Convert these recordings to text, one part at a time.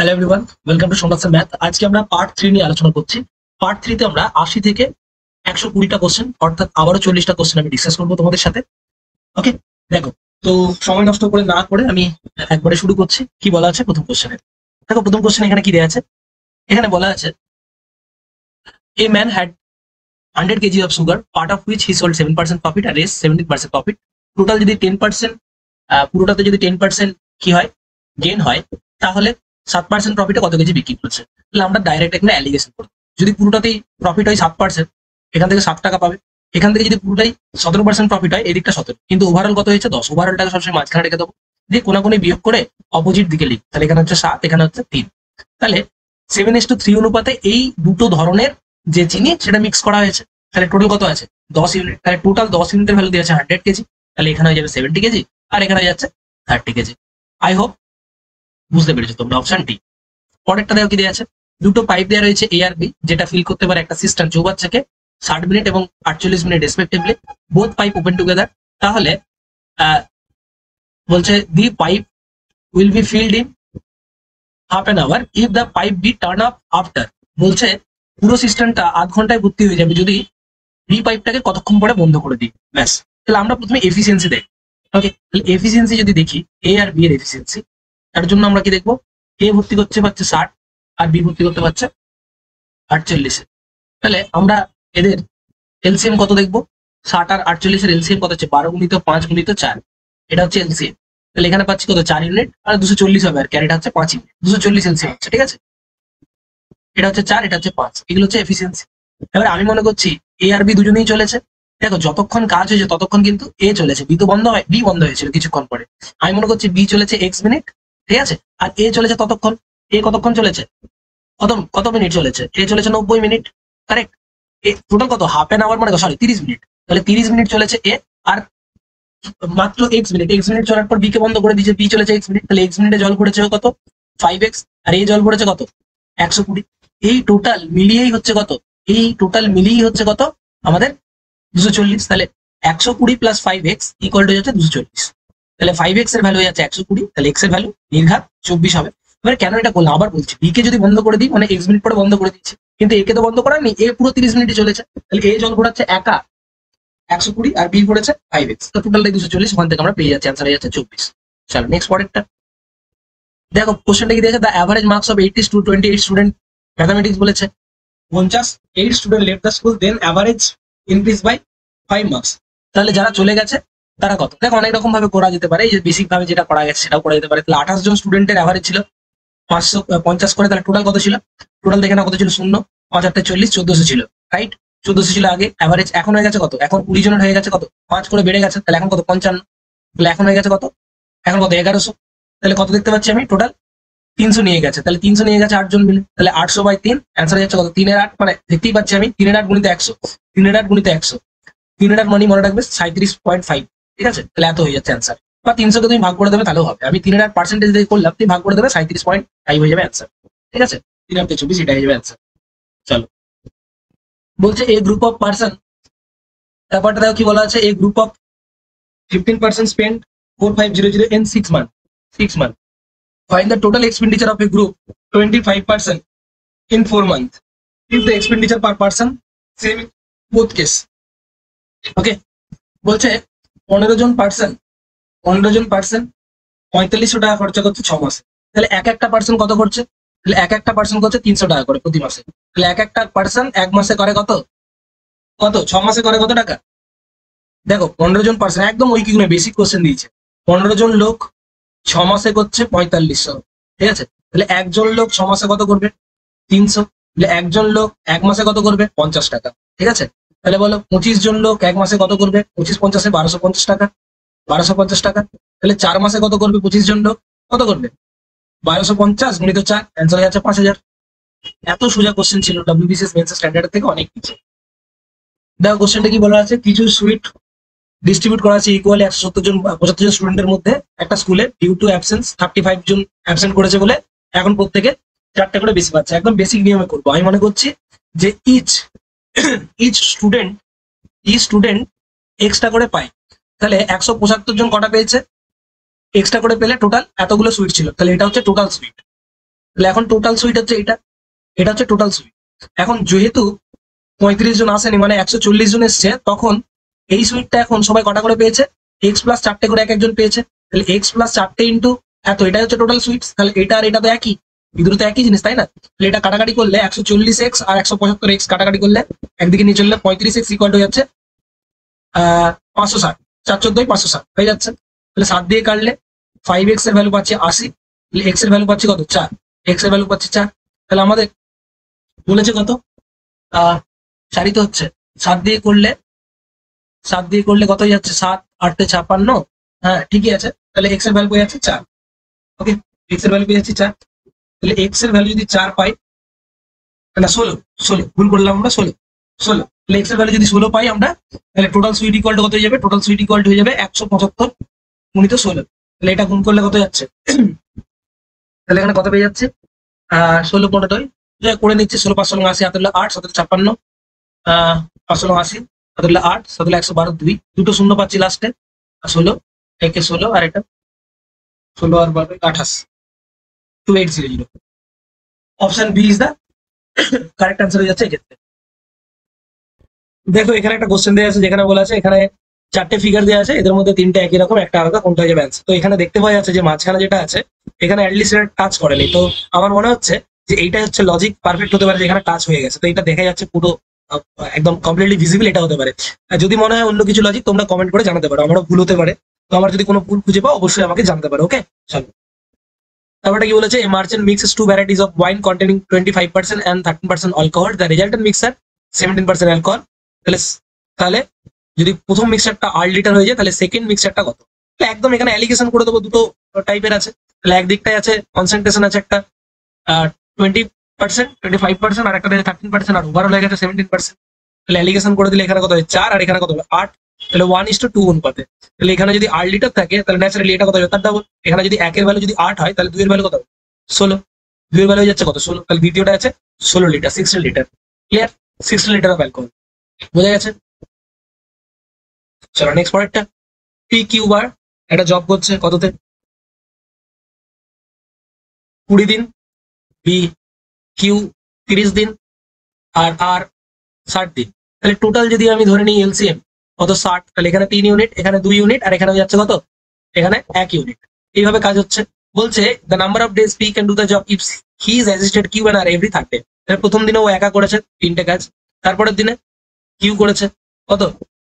Hello everyone, welcome to Somnath math. আজকে আমরা part 3 নিয়ে আলোচনা করছি। পার্ট 3 তে আমরা 80 থেকে 120টা কোশ্চেন অর্থাৎ আবারও 40টা কোশ্চেন আমি ডিসকাস করবো তোমাদের সাথে। ওকে, দেখো, তো সময় নষ্ট করে না করে আমি একবারে শুরু করছি। কি বলা আছে প্রথম কোশ্চেনে? দেখো, প্রথম কোশ্চেন এখানে কি দেওয়া আছে? এখানে বলা আছে a man had 100 kg of sugar, part of which he sold 7% profit আর রেস্ট 17% প্রফিট। টোটাল যদি 10%, পুরোটাতে যদি 10% কি হয়, গেন হয়, তাহলে 7% প্রফিটে কত কেজি বিক্রি করেছে? তাহলে আমরা ডাইরেক্ট এখানে অ্যালিগেশন করবো। যদি পুরোটাতেই প্রফিট হয় 7%, এখান থেকে 7 টাকা পাবে। এখান থেকে যদি পুরোটাই 17% প্রফিট হয়, এদিকটা 17, কিন্তু ওভারঅল কত হয়েছে 10। ওভারঅলটাকে সবসময় মাঝখানে রেখে দেবো, দিয়ে কোনাকুনি বিয়োগ করে অপোজিট দিকে লিখ। তাহলে এখানে হচ্ছে 7, এখানে হচ্ছে 3। তাহলে 7:3 অনুপাতে এই দুটো ধরনের যে চিনি সেটা মিক্স করা হয়েছে। তাহলে টোটাল কত আছে? 10 ইউনিট। তাহলে টোটাল 10 ইউনিটের ভ্যালু দিয়েছে 100 কেজি। তাহলে এখানে হয়ে যাবে 70 কেজি, আর এখানে হয়ে যাচ্ছে 30 কেজি। আই হোপ বুঝতে পেরেছো তোমরা। Option D. পরেরটা দেখো কি দেওয়া আছে? দুটো পাইপ দেওয়া রয়েছে এ আর বি, যেটা ফিল করতে পারে একটা সিস্টেম চৌবাচ্চাকে 60 মিনিট এবং 48 minute respectively. Both pipe open together. তাহলে বলছে the pipe will be filled in half an hour if the pipe be turn up after. বলছে পুরো সিস্টেমটা আধ ঘন্টায় ভর্তি হয়ে যাবে যদি বি পাইপটাকে কতক্ষণ পরে বন্ধ করে দিই। ব্যাস। তাহলে আমরা প্রথমে এফিসিয়েন্সি দেখি। ওকে, তাহলে এফিসিয়েন্সি যদি দেখি, এ আর বি এর এফিসিয়েন্সি, তার জন্য আমরা কি দেখবো? এ ভর্তি করতে পারছে 60 আর বি ভর্তি করতে পারছে 48। তাহলে আমরা এদের এলসিএম কত দেখবো? 60 আর 48-এর এলসিএম কত হচ্ছে? 12 গুণিত 5 গুণিত 4। এটা হচ্ছে এলসিএম। তাহলে এখানে পাচ্ছি কত? 4 ইউনিট, আর 240 হবে, আর ক্যারিটা হচ্ছে 5 ইউনিট। 240 এলসিএম হচ্ছে, ঠিক আছে? এটা হচ্ছে 4, এটা হচ্ছে 5। এগুলো হচ্ছে এফিসিয়েন্সি। এবার আমি মনে করছি এ আর বি দুজনেই চলেছে। দেখো, যতক্ষণ কাজ হয়েছে ততক্ষণ কিন্তু এ চলেছে, বি তো বন্ধ হয়, বি বন্ধ হয়েছিল কিছুক্ষণ পরে। আমি মনে করছি বি চলেছে এক্স মিনিট, ঠিক আছে, আর এ চলেছে ততক্ষণ। এ কতক্ষণ চলেছে? কত কত মিনিট চলেছে? এ চলেছে 90 মিনিট, কারেক্ট? এ টোটাল কত? হাফ এন আওয়ার, মানে সরি 30 মিনিট। তাহলে 30 মিনিট চলেছে এ, আর মাত্র এক্স মিনিট। এক্স মিনিট চলার পর বি কে বন্ধ করে দিয়েছে, বি চলেছে এক্স মিনিট। তাহলে এক্স মিনিটে জল পড়েছে কত? 5x। আর এই জল পড়েছে কত? 120। এই টোটাল মিলিয়েই হচ্ছে কত? এই টোটাল মিলিয়েই হচ্ছে কত আমাদের? 240। তাহলে 120 প্লাস 5x ইকুয়াল টু হচ্ছে 240। তাহলে 5x এর ভ্যালু হয়ে যাচ্ছে 120, তাহলে x এর ভ্যালু নির্ঘাত 24 হবে। এবার কেন এটা করলাম আবার বলছি, বি কে যদি বন্ধ করে দিই মানে x মিনিট পরে বন্ধ করে দিচ্ছি, কিন্তু এ কে তো বন্ধ করার নেই, এ পুরো 30 মিনিটে চলেছে। তাহলে এ জল ঘোরাচ্ছে একা 120, আর বি পড়েছে 5x, তো টোটালটাই 240। ওখান থেকে আমরা পেয়ে যাচ্ছি, অ্যান্সার হয়ে যাচ্ছে 24। চলো নেক্সট পরেরটা দেখো। কোশ্চেনটা কি দিয়েছে? The average marks of 80 to 28 student mathematics বলেছে 58 student left the school, then average increase by 5 marks. তাহলে যারা চলে গেছে তারা কত? দেখো, অনেক রকম ভাবে করা যেতে পারে। এই যে বেসিক ভাবে যেটা করা গেছে সেটাও করা যেতে পারে। তাহলে 28 জন স্টুডেন্টের অ্যাভারেজ ছিল 550 করে। তাহলে টোটাল কত ছিল? টোটাল দেখে না কত ছিল? 0, 5 8 40, 1400 ছিল, রাইট? 1400 ছিল আগে। অ্যাভারেজ এখন হয়ে গেছে কত? এখন 20 জনের হয়ে গেছে কত? 5 করে বেড়ে গেছে। তাহলে এখন কত? 55। তাহলে এখন হয়ে গেছে কত? এখন কত? 1100। তাহলে কত দেখতে পাচ্ছি আমি? টোটাল 300 নিয়ে গেছে। তাহলে 300 নিয়ে গেছে 8 জন মিলে। তাহলে 800 বাই 3, অ্যান্সার হয়ে যাচ্ছে কত? 3 এর 8, মানে দেখতেই পাচ্ছি আমি 3 এর 8 গুণিত 100। 3 এর 8 গুণিত 100, 3 এর 8 মানে মনে রাখবে 37.5, ঠিক আছে? তাহলে এত হয়ে যাচ্ছে অ্যান্সার। বা 300 কে তুমি ভাগ করে দেবে তাহলেও হবে। আমি 3 এর 8 পার্সেন্টেজ দিয়ে করলাম, তুমি ভাগ করে দেবে, 37.5 হয়ে যাবে অ্যান্সার, ঠিক আছে? 3 আর 24, এটা হয়ে যাবে অ্যান্সার। চলো, বলছে এ গ্রুপ অফ পার্সন, ব্যাপারটা দেখো কি বলা আছে? এ group of 15% spend 4500 in 6 months. 6 months. Find the total expenditure of a group 25% in 4 months. If the expenditure per person same in both case. Okay. বলছে 15 জন পার্সন 4500 টাকা খরচা করছে 6 মাসে। তাহলে এক একটা পার্সন কত করছে? তাহলে এক একটা পার্সন করছে 300 টাকা করে প্রতি মাসে। তাহলে এক একটা পার্সন এক মাসে করে কত? কত? 6 মাসে করে কত টাকা? দেখো, 15 জন পার্সন, একদম ওই বেসিক কোশ্চেন দিয়েছে। 15 জন লোক 6 মাসে করছে 4500, ঠিক আছে? তাহলে একজন লোক 6 মাসে কত করবে? 300। তাহলে একজন লোক এক মাসে কত করবে? 50 টাকা, ঠিক আছে? তাহলে বলো 25 জন লোক এক মাসে কত করবে? 25 50-এ 1250 টাকা, 1250 টাকা। তাহলে 4 মাসে কত করবে 25 জন লোক? কত করবে? 1250 গুণিত 4, অ্যান্সার হয়ে যাচ্ছে 5000। এত সোজা কোশ্চেন ছিল, ডব্লিউবিসিএস মেন্স স্ট্যান্ডার্ড থেকে অনেক কিছু। দেখো কোশ্চেনটা কি বলা আছে? কিছু সুইট ডিস্ট্রিবিউট করা আছে ইকুয়ালি 170 জন 75 জন স্টুডেন্টের মধ্যে একটা স্কুলে। ডিউ টু অ্যাবসেন্স 35 জন অ্যাবসেন্ট করেছে বলে এখন প্রত্যেকে 4টা করে বেশি পাচ্ছে। একদম বেসিক নিয়মে করবো। আমি মনে করছি যে ইচ স্টুডেন্ট এক্সট্রা করে পায়। তাহলে 175 জন কটা পেয়েছে? এক্সট্রা করে পেলে টোটাল এতগুলো সুইট ছিল, তাহলে এটা হচ্ছে টোটাল সুইট। তাহলে এখন টোটাল সুইট হচ্ছে এটা, এটা হচ্ছে টোটাল সুইট। এখন যেহেতু 35 জন আসেনি, মানে 140 জন এসছে, তখন এই সুইটটা এখন সবাই কটা করে পেয়েছে, এক্স প্লাস 4টে করে এক একজন পেয়েছে। তাহলে এক্স প্লাস 4টে ইন্টু এত, এটাই হচ্ছে টোটাল সুইটস। তাহলে এটা আর এটা তো একই, এই দুটো তো একই জিনিস, তাই না? তাহলে এটা কাটাকাটি করলে 140x আর 175x কাটাকাটি করলে একদিকে নিয়ে চললে 35x ইকুয়াল হয়ে যাচ্ছে 560, 4 14 560 হয়ে যাচ্ছে। তাহলে 7 দিয়ে কাটলে 5x এর ভ্যালু পাচ্ছি 80, তাহলে x এর ভ্যালু পাচ্ছি কত, 4, x এর ভ্যালু পাচ্ছি 4। তাহলে আমাদের বলেছে কত, 4ই তো হচ্ছে, 7 দিয়ে করলে, 7 দিয়ে করলে কত হয়ে যাচ্ছে, 7 8 56, হ্যাঁ ঠিকই আছে। তাহলে x এর ভ্যালু পেয়ে যাচ্ছে 4। ওকে, x এর ভ্যালু পেয়ে যাচ্ছি 4। তাহলে x এর ভ্যালু যদি 4 পাই, না 16 ভুল করলাম আমরা, 16 তাহলে x এর ভ্যালু যদি 16 পাই আমরা, তাহলে টোটাল সুইট ইকুয়াল টু কত হয়ে যাবে, টোটাল সুইট ইকুয়াল টু হয়ে যাবে 175 গুণিত 16। তাহলে এটা গুণ করলে কত যাচ্ছে, তাহলে এখানে কত পেয়ে যাচ্ছে, 16 15 করে নিচ্ছে, 16 5 16 80, 7 8 7 56, 5 16 80, 7 8 7 112 2, দুটো শূন্য পাচ্ছি লাস্টে, 16 একে 16 আর এটা 16 আর 12 28, 2800। Option B is the correct answer হয়ে যাচ্ছে এক্ষেত্রে। দেখো এখানে একটা কোশ্চেন দেওয়া আছে, যেখানে বলা আছে এখানে 4টে ফিগার দেওয়া আছে, এদের মধ্যে 3টে একই রকম, একটা আলাদা, কোনটা হয়ে যাবে অ্যান্সার। তো এখানে দেখতে পাওয়া যাচ্ছে যে মাঝখানে যেটা আছে এখানে অ্যাটলিস্ট এটা টাচ করেনি, তো আমার মনে হচ্ছে যে এইটাই হচ্ছে লজিক পারফেক্ট হতে পারে, যেখানে টাচ হয়ে গেছে। তো এটা দেখা যাচ্ছে পুরো একদম কমপ্লিটলি ভিজিবল, এটা হতে পারে। আর যদি মনে হয় অন্য কিছু লজিক, তোমরা কমেন্ট করে জানাতে পারো, আমারও ভুল হতে পারে। তো আমার যদি কোনো ভুল খুঁজে পাও অবশ্যই আমাকে জানাতে পারো। ওকে, চলো। তারপরে কি বলেছে, এ merchant mixes 2 varieties of wine containing 25% and 13% alcohol, the resultant mixture 17% alcohol। তাহলে তাহলে যদি প্রথম মিক্সচারটা 8 লিটার হয়ে যায়, তাহলে সেকেন্ড মিক্সচারটা কত? তাহলে একদম এখানে অ্যালিগেশন করে দেবো, দুটো টাইপের আছে। তাহলে একদিকটাই আছে কনসেন্ট্রেশন আছে একটা 20%, 25%, আর একটা 13%, আর ওভারঅল হয়ে গেছে 17%। তাহলে অ্যালিগেশন করে দিলে এখানে কত হবে, 4, আর এখানে কত হবে 8। তাহলে 1:2 অনুপাতে। তাহলে এখানে যদি 8 লিটার থাকে, তাহলে ন্যাচারালি এটা কত হবে, তার ডাবল। এখানে যদি 1 এর ভ্যালু যদি 8 হয়, তাহলে 2 এর ভ্যালু কত হবে, 16। 2 এর ভ্যালু হয়ে যাচ্ছে কত, 16। তাহলে দ্বিতীয়টা আছে 16 litre, 16 litre. Clear, 16 litre of alcohol, বোঝা গেছে। চলো নেক্সট পরেরটা, পি কিউ বার একটা জব করছে কততে, 20 দিন, বি কিউ 30 দিন, আর আর 60 দিন। তাহলে টোটাল যদি আমি ধরে নিই এলসিএম কত, 60। তাহলে এখানে 3 ইউনিট, এখানে 2 ইউনিট, আর এখানে যাচ্ছে কত, এখানে 1 ইউনিট। এইভাবে কাজ হচ্ছে। বলছে the number of days P can do the job if he is assisted Q and R every third day. প্রথম দিনে ও একা করেছে 3টে কাজ, তারপরের দিনে কিউ করেছে কত,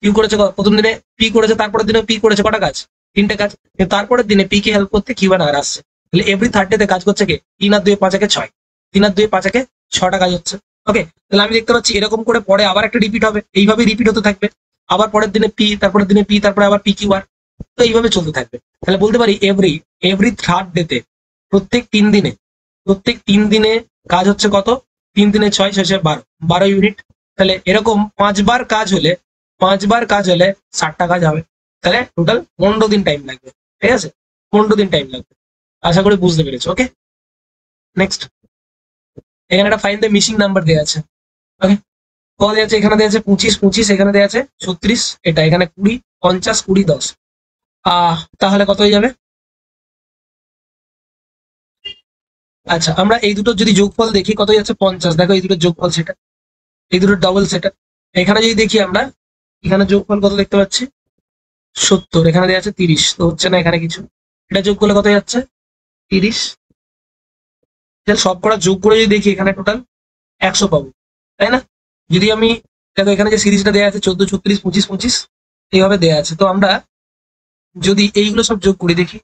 কিউ করেছে কত, প্রথম দিনে পি করেছে, তারপরের দিনে পি করেছে কটা কাজ, 3টে কাজ। কিন্তু তারপরের দিনে পি কে হেল্প করতে কিউ অ্যান্ড আর আসছে। তাহলে এভরি থার্ড ডে তে কাজ করছে কে, 3 আর 2 5 একে 6, 3 আর 2 5 একে 6টা কাজ হচ্ছে। ওকে, তাহলে আমি দেখতে পাচ্ছি এরকম করে পরে আবার একটা রিপিট হবে, এইভাবে রিপিট হতে থাকবে। আবার পরের দিনে পি, তারপরের দিনে পি, তারপরে আবার পি কিউ আর, তো এইভাবে চলতে থাকবে। তাহলে বলতে পারি এভরি থার্ড ডে তে, প্রত্যেক 3 দিনে, প্রত্যেক 3 দিনে কাজ হচ্ছে কত, 3 দিনে 6 শেষে 12 ইউনিট। তাহলে এরকম 5 বার কাজ হলে, 5 বার কাজ হলে 60টা কাজ হবে। তাহলে টোটাল 15 দিন টাইম লাগবে। ঠিক আছে, 15 দিন টাইম লাগবে। আশা করি বুঝতে পেরেছো। ওকে, নেক্সট। এখানে একটা ফাইন্ড দ্য মিসিং নাম্বার দেওয়া আছে। ওকে, কত দেওয়া আছে, এখানে দেওয়া আছে 25 25, এখানে দেওয়া আছে 36, এটা এখানে 20 50 20 10। তাহলে কত হয়ে যাবে, আচ্ছা আমরা এই দুটোর যদি যোগফল দেখি কত যাচ্ছে 50। দেখো এই দুটোর যোগফল সেটা, এই দুটোর ডবল সেটা। এখানে যদি দেখি আমরা, এখানে যোগফল কত দেখতে পাচ্ছি 70, এখানে দেওয়া আছে 30, তো হচ্ছে না এখানে কিছু। এটা যোগ করলে কত যাচ্ছে 30, সব করা যোগ করে যদি দেখি এখানে টোটাল 100 পাবো, তাই না? যদি আমি দেখো এখানে যে সিরিজটা দেওয়া আছে 14 36 25 25 এইভাবে দেওয়া আছে, তো আমরা যদি এইগুলো সব যোগ করে দেখি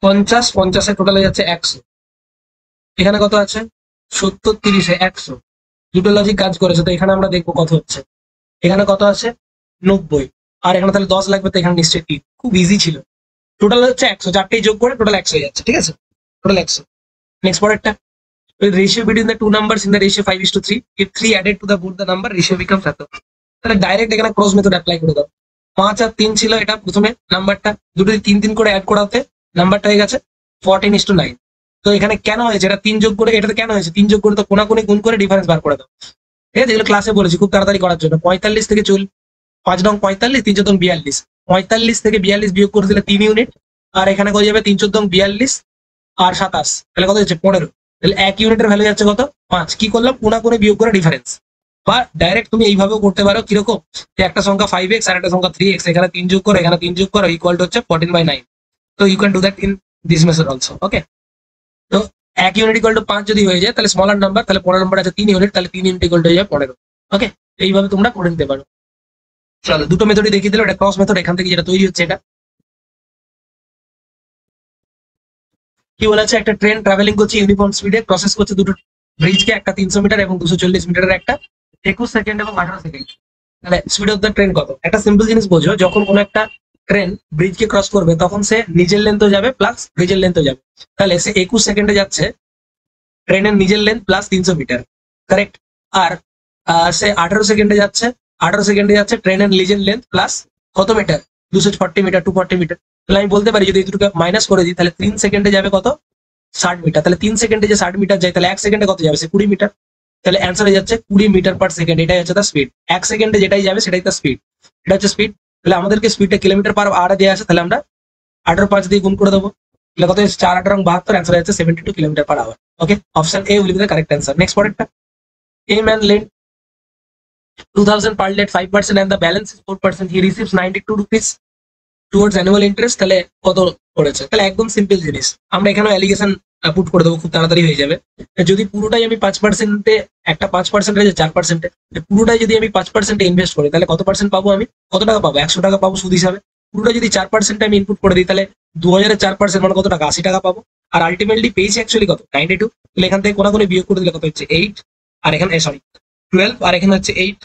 50 50 টোটাল হয়ে যাচ্ছে 100। এখানে কত আছে 70 30 100, দুটো লজিক কাজ করেছে। তো এখানে আমরা দেখবো কত হচ্ছে, এখানে কত আছে 90, আর এখানে তাহলে 10 লাগবে, তো এখানে নিশ্চয়ই 3। খুব ইজি ছিল। টোটাল হচ্ছে 100, চারটেই যোগ করে টোটাল 100 হয়ে যাচ্ছে। ঠিক আছে, টোটাল 100। নেক্সট পরেরটা, ratio between the two numbers in the ratio 5:3, if 3 added to the both the number ratio becomes এত। তাহলে ডাইরেক্ট এখানে ক্রস মেথড অ্যাপ্লাই করে দাও। 5 আর 3 ছিল এটা প্রথমে নাম্বারটা, দুটো 3 3 করে অ্যাড করাতে নাম্বারটা হয়ে গেছে 14:9। তো এখানে কেন হয়েছে, এটা 3 যোগ করে, এটাতে কেন হয়েছে 3 যোগ করে, তো কোনাকুনি গুণ করে ডিফারেন্স বার করে দাও। ঠিক আছে, যেগুলো ক্লাসে বলেছি খুব তাড়াতাড়ি করার জন্য। 45 থেকে 5 নং 45, 3 14 42, 45 থেকে 42 বিয়োগ করে দিলে 3 ইউনিট, আর এখানে কত যাবে 3 14 42 আর 27, তাহলে কত হচ্ছে 15। তাহলে 1 ইউনিটের ভ্যালু যাচ্ছে কত 5। কি করলাম, কোনা করে বিয়োগ করে ডিফারেন্স। বা ডাইরেক্ট তুমি এইভাবেও করতে পারো, কিরকম, যে একটা সংখ্যা 5x আর একটা সংখ্যা 3x, এখানে 3 যোগ করো, এখানে 3 যোগ করো, ইকুয়াল টু হচ্ছে 14/9। তো you can do that in this method also. Okay, তো 1 ইউনিট ইকুয়াল টু 5 যদি হয়ে যায় তাহলে স্মলার নাম্বার, তাহলে পরের নাম্বার আছে 3 ইউনিট, তাহলে 3 ইউনিট ইকুয়াল টু হয়ে যায় 15। ওকে, এইভাবে তোমরা করে নিতে পারো। চলো, দুটো মেথডই দেখিয়ে দিল। এটা ক্রস মেথড, এখান থেকে যেটা তৈরি হচ্ছে এটা কি বলা আছে, একটা ট্রেন ট্রাভেলিং করছে ইউনিফর্ম স্পিডে, প্রসেস করছে দুটো ব্রিজকে, একটা 300 মিটার এবং 240 মিটারের, একটা 21 সেকেন্ড এবং 18 সেকেন্ড। তাহলে স্পিড অফ দ্য ট্রেন কত? একটা সিম্পল জিনিস বোঝো, যখন কোনো একটা ট্রেন ব্রিজকে ক্রস করবে তখন সে নিজের লেন্থও যাবে প্লাস ব্রিজের লেন্থও যাবে। তাহলে সে 21 সেকেন্ডে যাচ্ছে, ট্রেনের নিজের লেন্থ প্লাস 300 মিটার, কারেক্ট। আর সে 18 সেকেন্ডে যাচ্ছে, 18 সেকেন্ডে যাচ্ছে ট্রেনের নিজের লেন্থ প্লাস কত মিটার, 240 মিটার, 240 মিটার। তাহলে আমি বলতে পারি যদি এই দুটোকে মাইনাস করে দিই তাহলে 3 সেকেন্ডে যাবে কত, 60 মিটার। তাহলে 3 সেকেন্ডে যে 60 মিটার যায় তাহলে 1 সেকেন্ডে কত যাবে, সে 20 মিটার। তাহলে অ্যান্সার হয়ে যাচ্ছে 20 মিটার পার সেকেন্ড। এটাই হচ্ছে তার স্পিড। 1 সেকেন্ডে যেটাই যাবে সেটাই তার স্পিড, এটা হচ্ছে স্পিড। তাহলে আমাদেরকে স্পিডটা কিলোমিটার পার আওয়ারে দেওয়া আছে, তাহলে আমরা 18/5 দিয়ে গুণ করে দেবো। তাহলে কত, 4/18 72, অ্যান্সার হচ্ছে 72 kilometre per hour. Okay, option A will be the correct answer. Next পরেরটা, a man lend 2000 per late 5% and the balance is 4%, he receives 92 rupees towards annual interest। তাহলে কত পড়েছে? তাহলে একদম সিম্পল জিনিস, আমরা এখানে অ্যালিগেশন পুট করে দেবো, খুব তাড়াতাড়ি হয়ে যাবে। যদি পুরোটাই আমি 5%, একটা 5% 4%, পুরোটাই যদি আমি 5% ইনভেস্ট করি তাহলে কত পার্সেন্ট পাবো, আমি কত টাকা পাবো, 100 টাকা পাবো সুদ হিসাবে। পুরোটা যদি 4% আমি ইনপুট করে দিই তাহলে 2000-এর 4% মানে কত টাকা, 80 টাকা পাবো। আর আলটিমেটলি পেয়েছি অ্যাকচুয়ালি কত, 92। তাহলে এখান থেকে কোনা বিয়োগ করে দিলে কত হচ্ছে 8, আর এখানে সরি 12, আর এখানে হচ্ছে 8।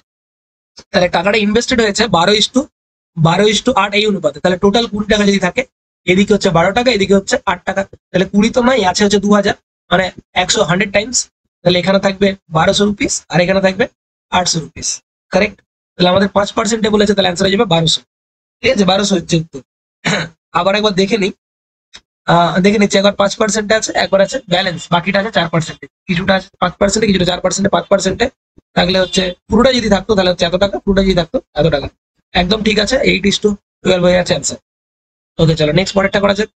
তাহলে টাকাটা ইনভেস্টেড হয়েছে 12:8 এই অনুপাতে। তাহলে টোটাল 20 টাকা যদি থাকে, এদিকে হচ্ছে 12 টাকা, এদিকে হচ্ছে 8 টাকা। তাহলে 20 তো নয়, আছে হচ্ছে 2000, মানে 100 টাইমস। তাহলে এখানে থাকবে 1200 রুপিস আর এখানে থাকবে 800 রুপিস, কারেক্ট। তাহলে আমাদের 5% বলেছে, তাহলে অ্যান্সার হয়ে যাবে 1200। ঠিক আছে, 1200 হচ্ছে উত্তর। আবার একবার দেখে নিচ্ছি, একবার 5% আছে, একবার আছে ব্যালেন্স, বাকিটা আছে 4%। কিছুটা আছে 5%, কিছুটা 4%, 5%। থাকলে হচ্ছে পুরোটা যদি থাকতো তাহলে হচ্ছে এত টাকা, পুরোটা যদি থাকতো এত টাকা। একদম ঠিক আছে, 8:12 হয়ে যাচ্ছে অ্যান্সার। ওকে, চলো নেক্সট পরেরটা করা যাক।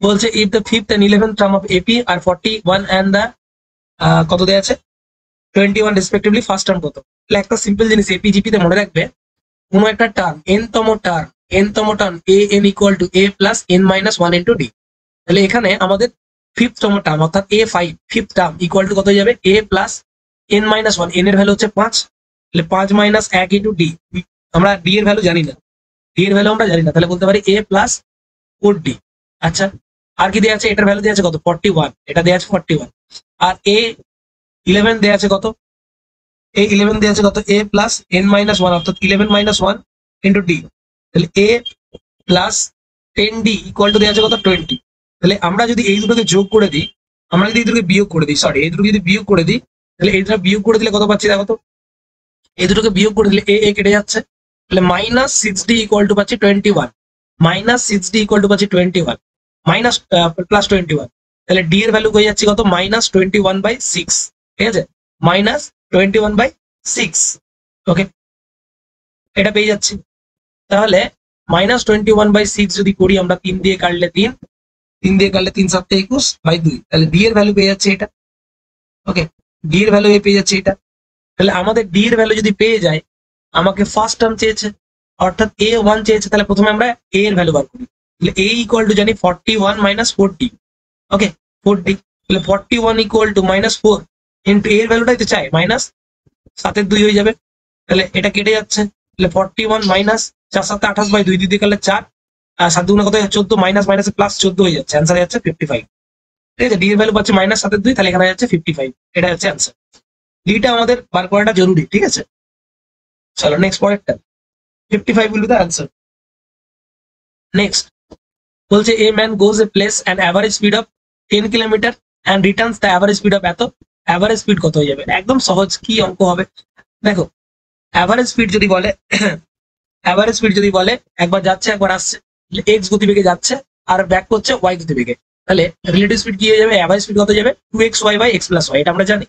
বলছে if the 5th and 11th term of AP are 41 and the কত দেওয়া আছে 21 রেসপেক্টিভলি, ফার্স্ট টার্ম কত? তাহলে একটা সিম্পল জিনিস এপিজিপিতে মনে রাখবে, কোনো একটা টার্ম এনতম term a n equal to a plus n minus 1 into d. তাহলে এখানে আমাদের 5th তম টার্ম অর্থাৎ A5, 5th term equal to কত হয়ে যাবে, এ প্লাস এন মাইনাস 1। এন এর ভ্যালু হচ্ছে 5, তাহলে 5 মাইনাস 1 ইন্টু ডি। আমরা ডি এর ভ্যালু জানি না, তাহলে বলতে পারি এ প্লাস 4d। আচ্ছা, আর কি দেওয়া আছে, এটার ভ্যালু দেওয়া আছে কত 41, এটা দেওয়া আছে 41। আর A11 দেওয়া আছে কত, A11 দেওয়া আছে কত, এ প্লাস এন মাইনাস 1 অর্থাৎ 11 মাইনাস 1 ইন্টু ডি। তাহলে এ প্লাস 10d ইকুয়াল টু দেওয়া আছে কত 20। তাহলে আমরা যদি এই দুটোকে যোগ করে দিই, আমরা যদি এই দুটোকে বিয়োগ করে দিই, সরি এই দুটোকে যদি বিয়োগ করে দিই, তাহলে এই দুটো বিয়োগ করে দিলে কত পাচ্ছি দেখো তো, এই দুটোকে বিয়োগ করে দিলে এ কেটে যাচ্ছে, তাহলে মাইনাস 6d ইকুয়াল টু পাচ্ছি 21, মাইনাস 6d ইকুয়াল টু পাচ্ছি 21, মাইনাস প্লাস 21। তাহলে ডি এর ভ্যালু হয়ে যাচ্ছে কত, মাইনাস 21/6। ঠিক আছে, মাইনাস 21/6। ওকে, এটা পেয়ে যাচ্ছি। তাহলে মাইনাস 21/6 যদি করি আমরা, 3 দিয়ে কাটলে 3, 3 দিয়ে কাটলে 3 7 21/2, তাহলে ডি এর ভ্যালু পেয়ে যাচ্ছে এটা। ওকে, ডি এর ভ্যালু পেয়ে যাচ্ছে এটা। তাহলে আমাদের ডি এর ভ্যালু যদি পেয়ে যায়, আমাকে ফার্স্ট টার্ম চেয়েছে অর্থাৎ A1 চেয়েছে, তাহলে প্রথমে আমরা এ এর ভ্যালু বার করি। তাহলে এ ইকুয়াল টু জানি 41 মাইনাস 4d। ওকে, 4d, তাহলে 41 ইকুয়াল টু মাইনাস 4 ইন্টু এর ভ্যালুটাই তো চাই, মাইনাস 7/2 হয়ে যাবে। তাহলে এটা কেটে যাচ্ছে, তাহলে 41 মাইনাস 4 7 28/2 দিয়ে কাটলে 4, আর 7 দুগুণে কত 14, মাইনাস মাইনাস প্লাস 14 হয়ে যাচ্ছে, অ্যান্সার যাচ্ছে 55। ঠিক আছে, ডি এর ভ্যালু পাচ্ছে মাইনাস 7/2, তাহলে এখানে যাচ্ছে 55। এটা হচ্ছে অ্যান্সার। ডিটা আমাদের বার করাটা জরুরি। ঠিক আছে, চলো নেক্সট পরেরটা, 55 will be the answer. Next, বলছে a man goes a place and average speed of 10 kilometre and returns the average speed of এত, average speed কত হয়ে যাবে? একদম সহজ, কি অঙ্ক হবে দেখো। average speed যদি বলে average speed যদি বলে একবার যাচ্ছে একবার আসছে, x গতিবেগে যাচ্ছে আর ব্যাক করছে y গতিবেগে, তাহলে রিলেটিভ স্পিড কি হয়ে যাবে, average speed কত যাবে 2xy/x + y, এটা আমরা জানি।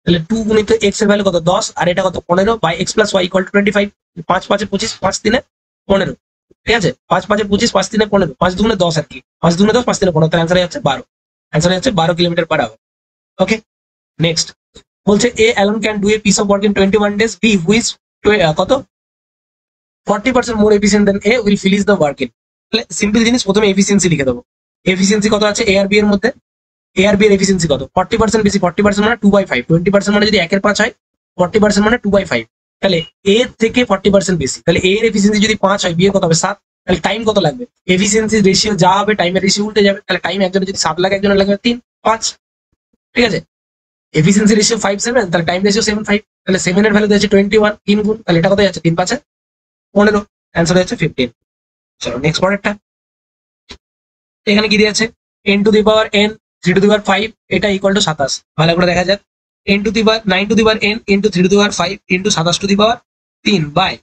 তাহলে 2 গুণিত x এর ভ্যালু কত 10, আর এটা কত 15 by x + y equal to 25। 5 5 25, 5 3 15। ঠিক আছে, 5 5 25, 5 3 15, 5 2 10 আর কি, 5 2 10, 5 3 15, তার অ্যান্সার হচ্ছে 12, অ্যান্সার হচ্ছে 12 kilometre per hour. Okay, next বলছে A alone can do a piece of work in 21 days, B which কত 40% more efficient than A will finish the work in. তাহলে simple জিনিস, প্রথমে এফিসিয়েন্সি লিখে দেবো। এফিসিয়েন্সি কত আছে এ আর বি এর মধ্যে, এ আর বি এর এফিসিয়েন্সি কত, 40% বেশি, 40% মানে 2/5, 20% মানে যদি 1/5 হয়, 40% মানে 2/5, তাহলে এ থেকে 40% বেশি, তাহলে এ এর এফিসিয়েন্সি যদি 5 হয়, বি এর কত হবে 7, তাহলে টাইম কত লাগবে, এফিসিয়েন্সি রেশিও যা হবে টাইমের রেশিও উল্টে যাবে, তাহলে টাইম একজনের যদি 7 লাগে একজনের লাগবে 3 5। ঠিক আছে, এফিসিয়েন্সি রেশিও 5 7, তাহলে টাইম রেশিও 7 5, তাহলে 7 এর ভ্যালু দিয়েছে 21, 3 গুণ, তাহলে এটা কত যাচ্ছে 3 5 15, অ্যান্সার হচ্ছে 15। চলো নেক্সট পরেরটা, এখানে কি দিয়েছে n to the power n 3 to the power 5, এটা ইকুয়াল টু 27, ভালো করে দেখা যাক, n to the power 9 to the power n into 3 to the power 5 into 27 to the power 3 by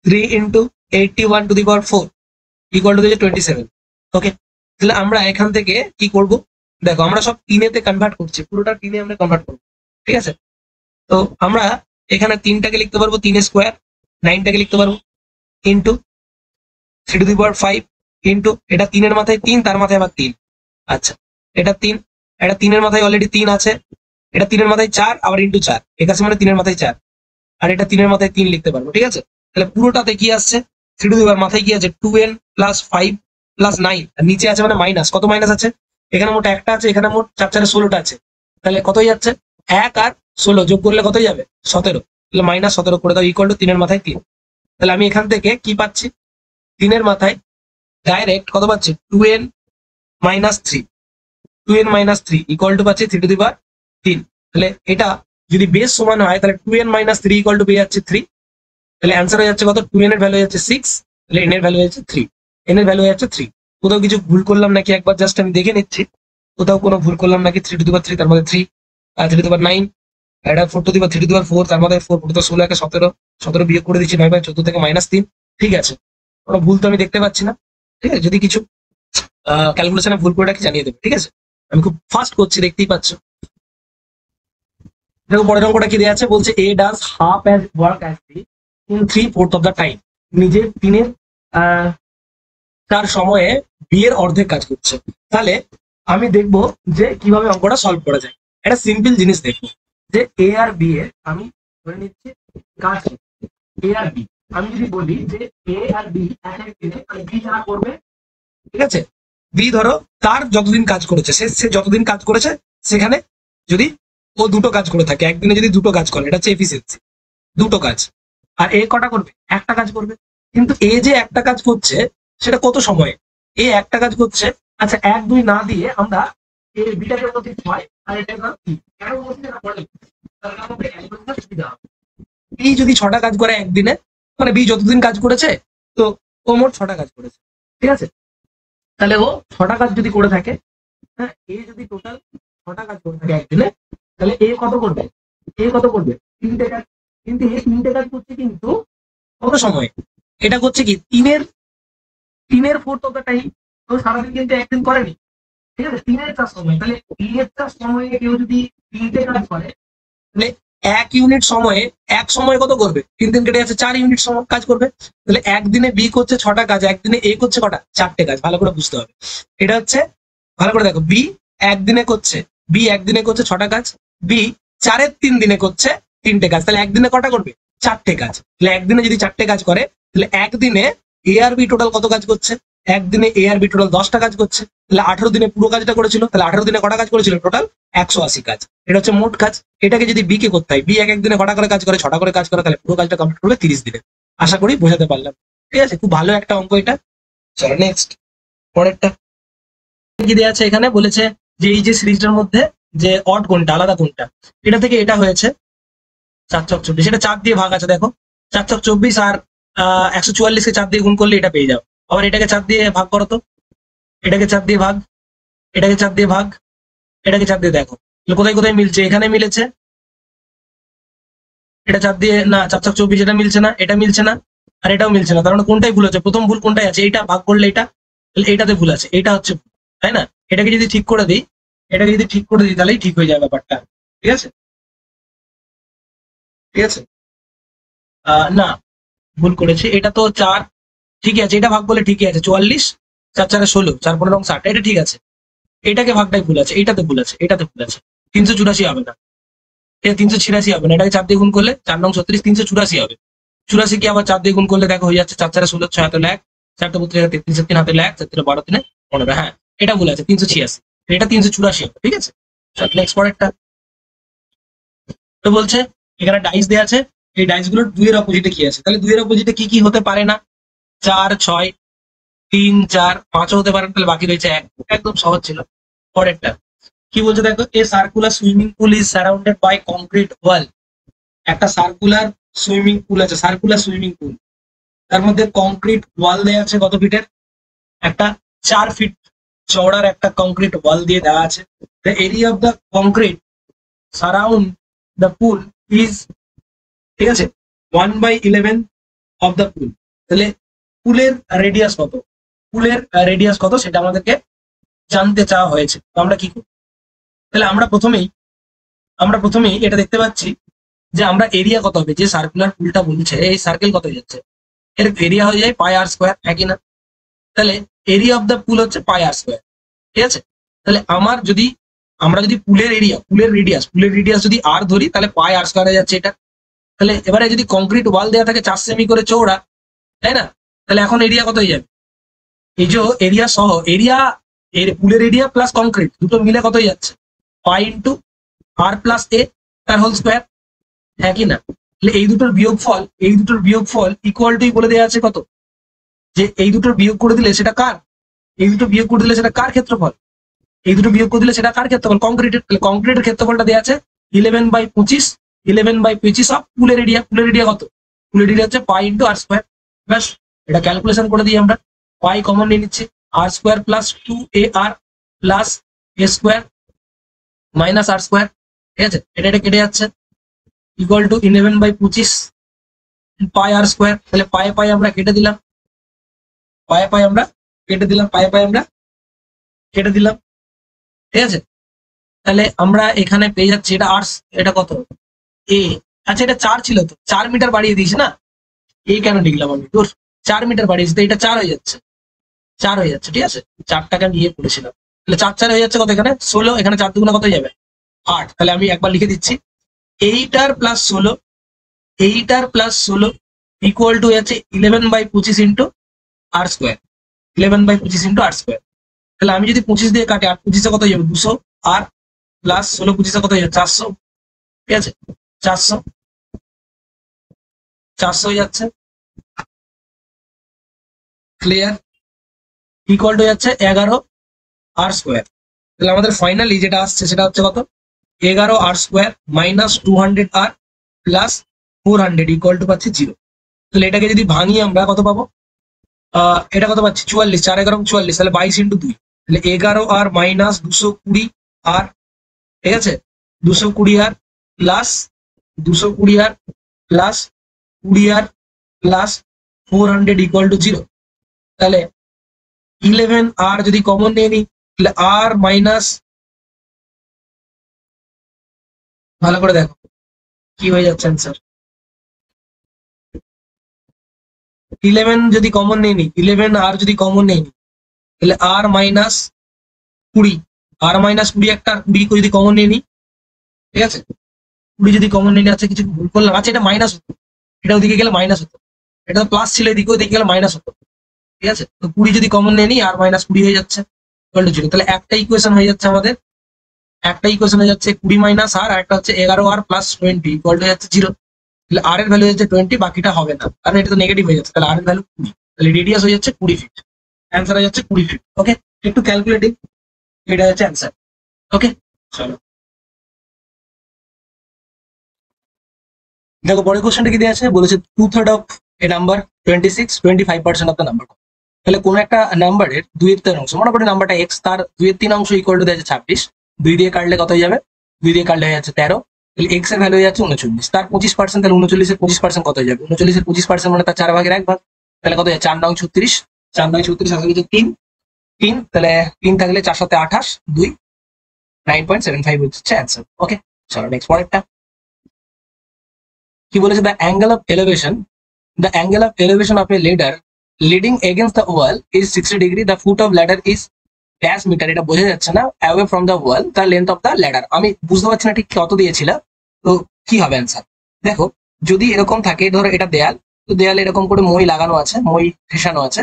3 into 81 to the power 4 equal to 27। Okay, তাহলে আমরা এখান থেকে কি করব, দেখো আমরা সব তিনেতে কনভার্ট করছি, পুরোটা তিনে আমরা কনভার্ট করব। ঠিক আছে, তো আমরা এখানে 3টাকে লিখতে পারবো 3 স্কোয়ার, 9টাকে লিখতে পারবো into 3 to the power 5 into এটা 3 এর মাথায় 3, তার মাথায় আবার 3, আচ্ছা এটা 3, এটা 3 এর মাথায় অলরেডি 3 আছে, এটা 3 এর মাথায় 4 আবার ইনটু 4, একাশি মানে 3 এর মাথায় 4, আর এটা 3 এর মাথায় 3 লিখতে পারবো। ঠিক আছে, তাহলে পুরোটাতে কি আসছে 3 টু দি পাওয়ার মাথায় কি আছে 2n প্লাস 5 প্লাস 9, আর নিচে আছে মানে মাইনাস, কত মাইনাস আছে, এখানে মোট একটা আছে, এখানে মোট 4 4 16টা আছে, তাহলে কত যাচ্ছে 1 আর 16 যোগ করলে কত যাবে 17, তাহলে মাইনাস 17 করে দাও ইকুয়াল টু 3 এর মাথায় 3। তাহলে আমি এখান থেকে কি পাচ্ছি 3 এর মাথায় ডাইরেক্ট কত পাচ্ছি 2n minus 3, 2n minus 3 equal to পাচ্ছি 3 টু দি পাওয়ার 3। তাহলে এটা যদি বেস সমান হয় তাহলে 2n মাইনাস 3 ইকুয়াল টু পেয়ে যাচ্ছে 3, তাহলে অ্যান্সার হয়ে যাচ্ছে কত 2n এর ভ্যালু হয়ে যাচ্ছে 6, তাহলে n এর ভ্যালু হয়ে যাচ্ছে 3, n এর ভ্যালু হয়ে যাচ্ছে 3। কোথাও কিছু ভুল করলাম নাকি একবার জাস্ট আমি দেখে নিচ্ছি, কোথাও কোনো ভুল করলাম নাকি, 3 টু দি পাওয়ার 3 তার মধ্যে 3, আর 3 টু দি পাওয়ার 9, এটা 4 two the power 3 to the power 4 তার মধ্যে 4 4 তো 16 একে 17, 17 বিয়োগ করে দিচ্ছি 9 বাই 14 থেকে মাইনাস 3। ঠিক আছে, কোনো ভুল তো আমি দেখতে পাচ্ছি না। ঠিক আছে, যদি কিছু ক্যালকুলেশনে ভুল করে রাখি জানিয়ে দেবে। ঠিক আছে, আমি খুব ফাস্ট করছি দেখতেই পাচ্ছ। দেখো পরের অঙ্কটা কি দেওয়া আছে, বলছে এ does half as work as be in 3/4 of the time, নিজের 4 সময়ে বি এর অর্ধেক কাজ করছে। তাহলে আমি দেখবো যে কিভাবে অঙ্কটা সলভ করা যায়। একটা সিম্পল জিনিস দেখবো যে এ আর বি এর আমি ধরে নিচ্ছি কাজ এ আর বি, আমি যদি বলি যে এ আর বি এক এক দিনে বি যা করবে, ঠিক আছে, বি ধরো তার যতদিন কাজ করেছে, সে যতদিন কাজ করেছে সেখানে যদি ও দুটো কাজ করে থাকে, একদিনে যদি দুটো কাজ করে, এটা হচ্ছে এফিসিয়েন্সি, দুটো কাজ। আর এ কটা করবে, একটা কাজ করবে, কিন্তু এ যে একটা কাজ করছে সেটা কত সময়ে, এ একটা কাজ করছে, আচ্ছা 1 2 না দিয়ে আমরা এ বিটাকে বলতে 6 আর এটা ধর 3, কেন বলছি না পড়ে, তার কারণ আমরা অ্যালগরিদম সুবিধা হবে। বি যদি 6টা কাজ করে একদিনে, মানে বি যতদিন কাজ করেছে তো ও মোট 6টা কাজ করেছে। ঠিক আছে, তাহলে ও 6টা কাজ যদি করে থাকে, হ্যাঁ এ যদি টোটাল 6টা কাজ করে থাকে একদিনে, তাহলে এ কত করবে, এ কত করবে 3টে কাজ, কিন্তু এ 3টে কাজ করছে কিন্তু কত সময়, এটা করছে কি 3/4 অফ দ্য টাইম, তো সারাদিন কিন্তু একদিন করেনি। ঠিক আছে, 3/4 সময়, তাহলে 3/4 সময়ে কেউ যদি 3টে কাজ করে, তাহলে 1 ইউনিট সময়ে এক সময় কত করবে, 3 দিন কেটে যাচ্ছে 4 ইউনিট সময় কাজ করবে। তাহলে একদিনে বি করছে 6টা কাজ, একদিনে এ করছে কটা 4টে কাজ, ভালো করে বুঝতে হবে। এটা হচ্ছে ভালো করে দেখো, বি একদিনে করছে 6টা কাজ, বি 4-এর 3 দিনে করছে 3টে কাজ, তাহলে একদিনে কটা করবে 4টে কাজ। তাহলে একদিনে যদি 4টে কাজ করে, তাহলে একদিনে এ আর বি টোটাল কত কাজ করছে, একদিনে এ আর বি টোটাল 10টা কাজ করছে, তাহলে 18 দিনে পুরো কাজটা করেছিল, তাহলে 18 দিনে কটা কাজ করেছিল টোটাল 180 কাজ, এটা হচ্ছে মোট কাজ। এটাকে যদি বি কে করতে হয়, বি এক এক দিনে কটা করে কাজ করে, 6টা করে কাজ করে, তাহলে পুরো কাজটা কমপ্লিট করবে 30 দিনে। আশা করি বোঝাতে পারলাম। ঠিক আছে, খুব ভালো একটা অঙ্ক এটা। চলো নেক্সট পরেরটা কি দেওয়া আছে, এখানে বলেছে যে এই যে সিরিজটার মধ্যে যে অড কোনটা আলাদা কোনটা, এটা থেকে এটা হয়েছে 4 ছক 24, এটা 4 দিয়ে ভাগ আছে, দেখো 4 ছক 24 আর 144-কে 4 দিয়ে গুণ করলে এটা পেয়ে যাও। আবার এটাকে 4 দিয়ে ভাগ করো তো, এটাকে 4 দিয়ে ভাগ, এটাকে 4 দিয়ে ভাগ, এটাকে 4 দিয়ে দেখো কোথায় কোথায় মিলছে, এখানে মিলেছে, এটা 4 দিয়ে না 4 ছক 24 এটা মিলছে না, এটা মিলছে না, আর এটাও মিলছে না, তার মানে কোনটাই ভুল হচ্ছে, প্রথম ভুল কোনটাই আছে, এইটা ভাগ করলে এটা, তাহলে এইটাতে ভুল আছে, এটা হচ্ছে ভুল, তাই না। এটাকে যদি ঠিক করে দিই, এটাকে যদি ঠিক করে দিই তাহলেই ঠিক হয়ে যাবে ব্যাপারটা। ঠিক আছে, ঠিক আছে, না ভুল করেছি, এটা তো 4 ঠিকই আছে, এটা ভাগ করলে ঠিকই আছে, 44 4 4 16 4 15 60, এটা ঠিক আছে। এটাকে ভাগটাই ভুল আছে, এটাতে ভুল আছে, এটাতে ভুল আছে। 384 হবে না, এটা 386 হবে না, এটাকে 4 দিয়ে গুণ করলে 4 9 36 384 হবে। 84 কি আবার 4 দিয়ে গুণ করলে দেখো হয়ে যাচ্ছে 4 4 16 6 হাতে 1 4 32 33 3 হাতে 1 4 3 12 3 15, হ্যাঁ এটা ভুল আছে 386, এটা 384 হবে, ঠিক আছে। নেক্সট পরেরটা তো বলছে এখানে ডাইস দেওয়া আছে, এই ডাইস গুলোর 2 এর অপোজিটে কি আছে, তাহলে 2 এর অপোজিটে কি কি হতে পারে না, 4 6 3 4 5 হতে পারে, তাহলে বাকি রয়েছে 1, একদম সহজ ছিল। পরেরটা কি বলছে দেখো, a circular swimming pool is surrounded by concrete wall. একটা সার্কুলার সুইমিং পুল আছে, সার্কুলার সুইমিং পুল, তার মধ্যে কংক্রিট ওয়াল দেওয়া আছে কত ফিটের, একটা 4 ফিট চওড়ার একটা কংক্রিট ওয়াল দিয়ে দেওয়া আছে। The area of the concrete surround the pool is, ঠিক আছে, 1/11 অফ দ্য পুল। তাহলে পুলের রেডিয়াস কত, পুলের রেডিয়াস কত সেটা আমাদেরকে জানতে চাওয়া হয়েছে। তো আমরা কি করব, তাহলে আমরা প্রথমেই এটা দেখতে পাচ্ছি যে আমরা এরিয়া কত হবে, যে সার্কুলার পুলটা বলছে এই সার্কেল কত হয়ে যাচ্ছে, এর এরিয়া হয়ে যায় পাই আর স্কোয়ার, একই না, তাহলে এরিয়া অফ দ্য পুল হচ্ছে পাই আর স্কোয়ার, ঠিক আছে। তাহলে আমরা যদি পুলের রেডিয়াস যদি আর ধরি তাহলে পাই আর স্কোয়ার হয়ে যাচ্ছে এটা। তাহলে এবারে যদি কংক্রিট ওয়াল দেওয়া থাকে 4 সেমি করে চৌড়া, তাই না, তাহলে এখন এরিয়া কত হয়ে যাবে, এই যে এরিয়া সহ এরিয়া, এর পুলের এরিয়া প্লাস কংক্রিট দুটো মিলে কত হয়ে যাচ্ছে, পাই ইন্টু আর প্লাস এ তার হোল স্কোয়ার, হ্যাঁ কি না। তাহলে এই দুটোর বিয়োগফল ইকুয়াল টু বলে দেওয়া আছে কত, যে এই দুটোর বিয়োগ করে দিলে সেটা কার, এই দুটো বিয়োগ করে দিলে সেটা কার ক্ষেত্রফল, এই দুটো বিয়োগ করে দিলে সেটা কার ক্ষেত্রফল, কংক্রিটের। তাহলে কংক্রিটের ক্ষেত্রফলটা দেওয়া আছে 11/25 অফ পুলের এরিয়া, কত, পুলের এরিয়া হচ্ছে পাই ইন্টু আর স্কোয়ার। ব্যাস, এটা ক্যালকুলেশন করে দিই আমরা, পাই কমন নিয়ে নিচ্ছি, r square plus 2ar plus a square minus r square, ঠিক আছে, এটা কেটে যাচ্ছে, ইকুয়াল টু 11/25 পাই আর স্কোয়ার। তাহলে পাই আমরা কেটে দিলাম, আমরা কেটে দিলাম, ঠিক আছে। তাহলে আমরা এখানে পেয়ে যাচ্ছি এটা আর, এটা কত এ, আচ্ছা এটা 4 ছিল তো 4 মিটার বাড়িয়ে দিয়েছি না, এ কেন লিখলাম আমি, তোর 4 মিটার বাড়িয়েছি তো এটা 4 হয়ে যাচ্ছে, ঠিক আছে, 4টাকে নিয়ে পড়েছিলাম। তাহলে 4 4 হয়ে যাচ্ছে কত, এখানে 16, এখানে 4 দুগুণে কত হয়ে যাবে 8। তাহলে আমি একবার লিখে দিচ্ছি 8r প্লাস 16 ইকুয়াল টু হচ্ছে 11/25 ইন্টু আর স্কোয়ার, 11/25 ইন্টু আর স্কোয়ার। তাহলে আমি যদি 25 দিয়ে কাটি, 8 25 কত হয়ে যাবে 200, আর প্লাস 16 25 কত হয়ে যাবে 400, ঠিক আছে, 400 হয়ে যাচ্ছে, ক্লিয়ার, ইকুয়াল টু যাচ্ছে 11 আর স্কোয়ার। তাহলে আমাদের ফাইনালি যেটা আসছে সেটা হচ্ছে কত, 11 r square minus 200 r plus 400 equal to পাচ্ছি 0। তাহলে এটাকে যদি ভাঙি আমরা কত পাবো, এটা কত পাচ্ছি 44, 4 11 44, তাহলে 22 ইন্টু 2, তাহলে 11 আর মাইনাস 220 আর, ঠিক আছে, 220 r plus 220 r plus 20 r plus 400 equal to 0। তাহলে 11 আর যদি কমন নিয়ে নিই তাহলে আর মাইনাস, ভালো করে দেখো কি হয়ে যাচ্ছে অ্যান্সার, 11 যদি কমন নিয়ে নিই, 11 আর যদি কমন নিয়ে নিই তাহলে আর মাইনাস 20, আর মাইনাস 20 একটা, 20 যদি কমন নিয়ে নিই, ঠিক আছে, 20 যদি কমন নিয়ে নিই, আচ্ছা কিছু ভুল করলাম, আচ্ছা এটা মাইনাস হতো, এটা ওদিকে গেলে মাইনাস হতো, এটা তো প্লাস ছিল এদিকে, ওদিকে গেলে মাইনাস হতো, ঠিক আছে। তো 20 যদি কমন নিয়ে নিই আর মাইনাস 20 হয়ে যাচ্ছে ইকুয়াল টু 0। তাহলে একটা ইকুয়েশন হয়ে যাচ্ছে আমাদের, 20 মাইনাস আর একটা হচ্ছে 11 আর প্লাস 20 ইকুয়াল টু যাচ্ছে 0। তাহলে আর এর ভ্যালু হচ্ছে 20, বাকিটা হবে না কারণ এটা তো নেগেটিভ হয়ে যাচ্ছে, তাহলে আর এর ভ্যালু 20, তাহলে রেডিয়াস হয়ে যাচ্ছে 20 ফিট, অ্যান্সার হয়ে যাচ্ছে 20 ফিট। ওকে, একটু ক্যালকুলেটিং, এটা হচ্ছে অ্যান্সার। ওকে, চলো দেখো পরের কোশ্চেনটা কি দেওয়া আছে, বলেছে 2/3 of A number 26 25% of the number. তাহলে কোন একটা নাম্বারের 2/3 অংশ, মনে করি নাম্বারটা এক্স, তার 2/3 অংশ ইকুয়াল টু দেওয়া আছে 26, 2 দিয়ে কাটলে কত হয়ে যাবে, 2 দিয়ে কাটলে হয়ে যাচ্ছে 13, তাহলে এক্স এর ভ্যালু হয়ে যাচ্ছে 39, তার 25%, তাহলে 39 এর 25% কত হয়ে যাবে, 39 এর 25% মানে তার 4 ভাগের 1 ভাগ, তাহলে কত হয়ে 4 9 36, 4 9 36 আসলে হচ্ছে 3, তাহলে 3 থাকলে 4 7 28 2, 9.75 হচ্ছে অ্যান্সার। ওকে, চলো নেক্সট পরেরটা কি বলেছে, the angle of elevation of a ladder leading against the wall is 60 degree, the foot of ladder is dash meter, এটা বোঝা যাচ্ছে না, away from the wall the length of the ladder. আমি বুঝতে পারছি না ঠিক কত দিয়েছিল, তো কি হবে অ্যান্সার? দেখো যদি এরকম থাকে, ধরো এটা দেয়াল, তো দেয়ালে এরকম করে মই লাগানো আছে, মই ঠেসানো আছে,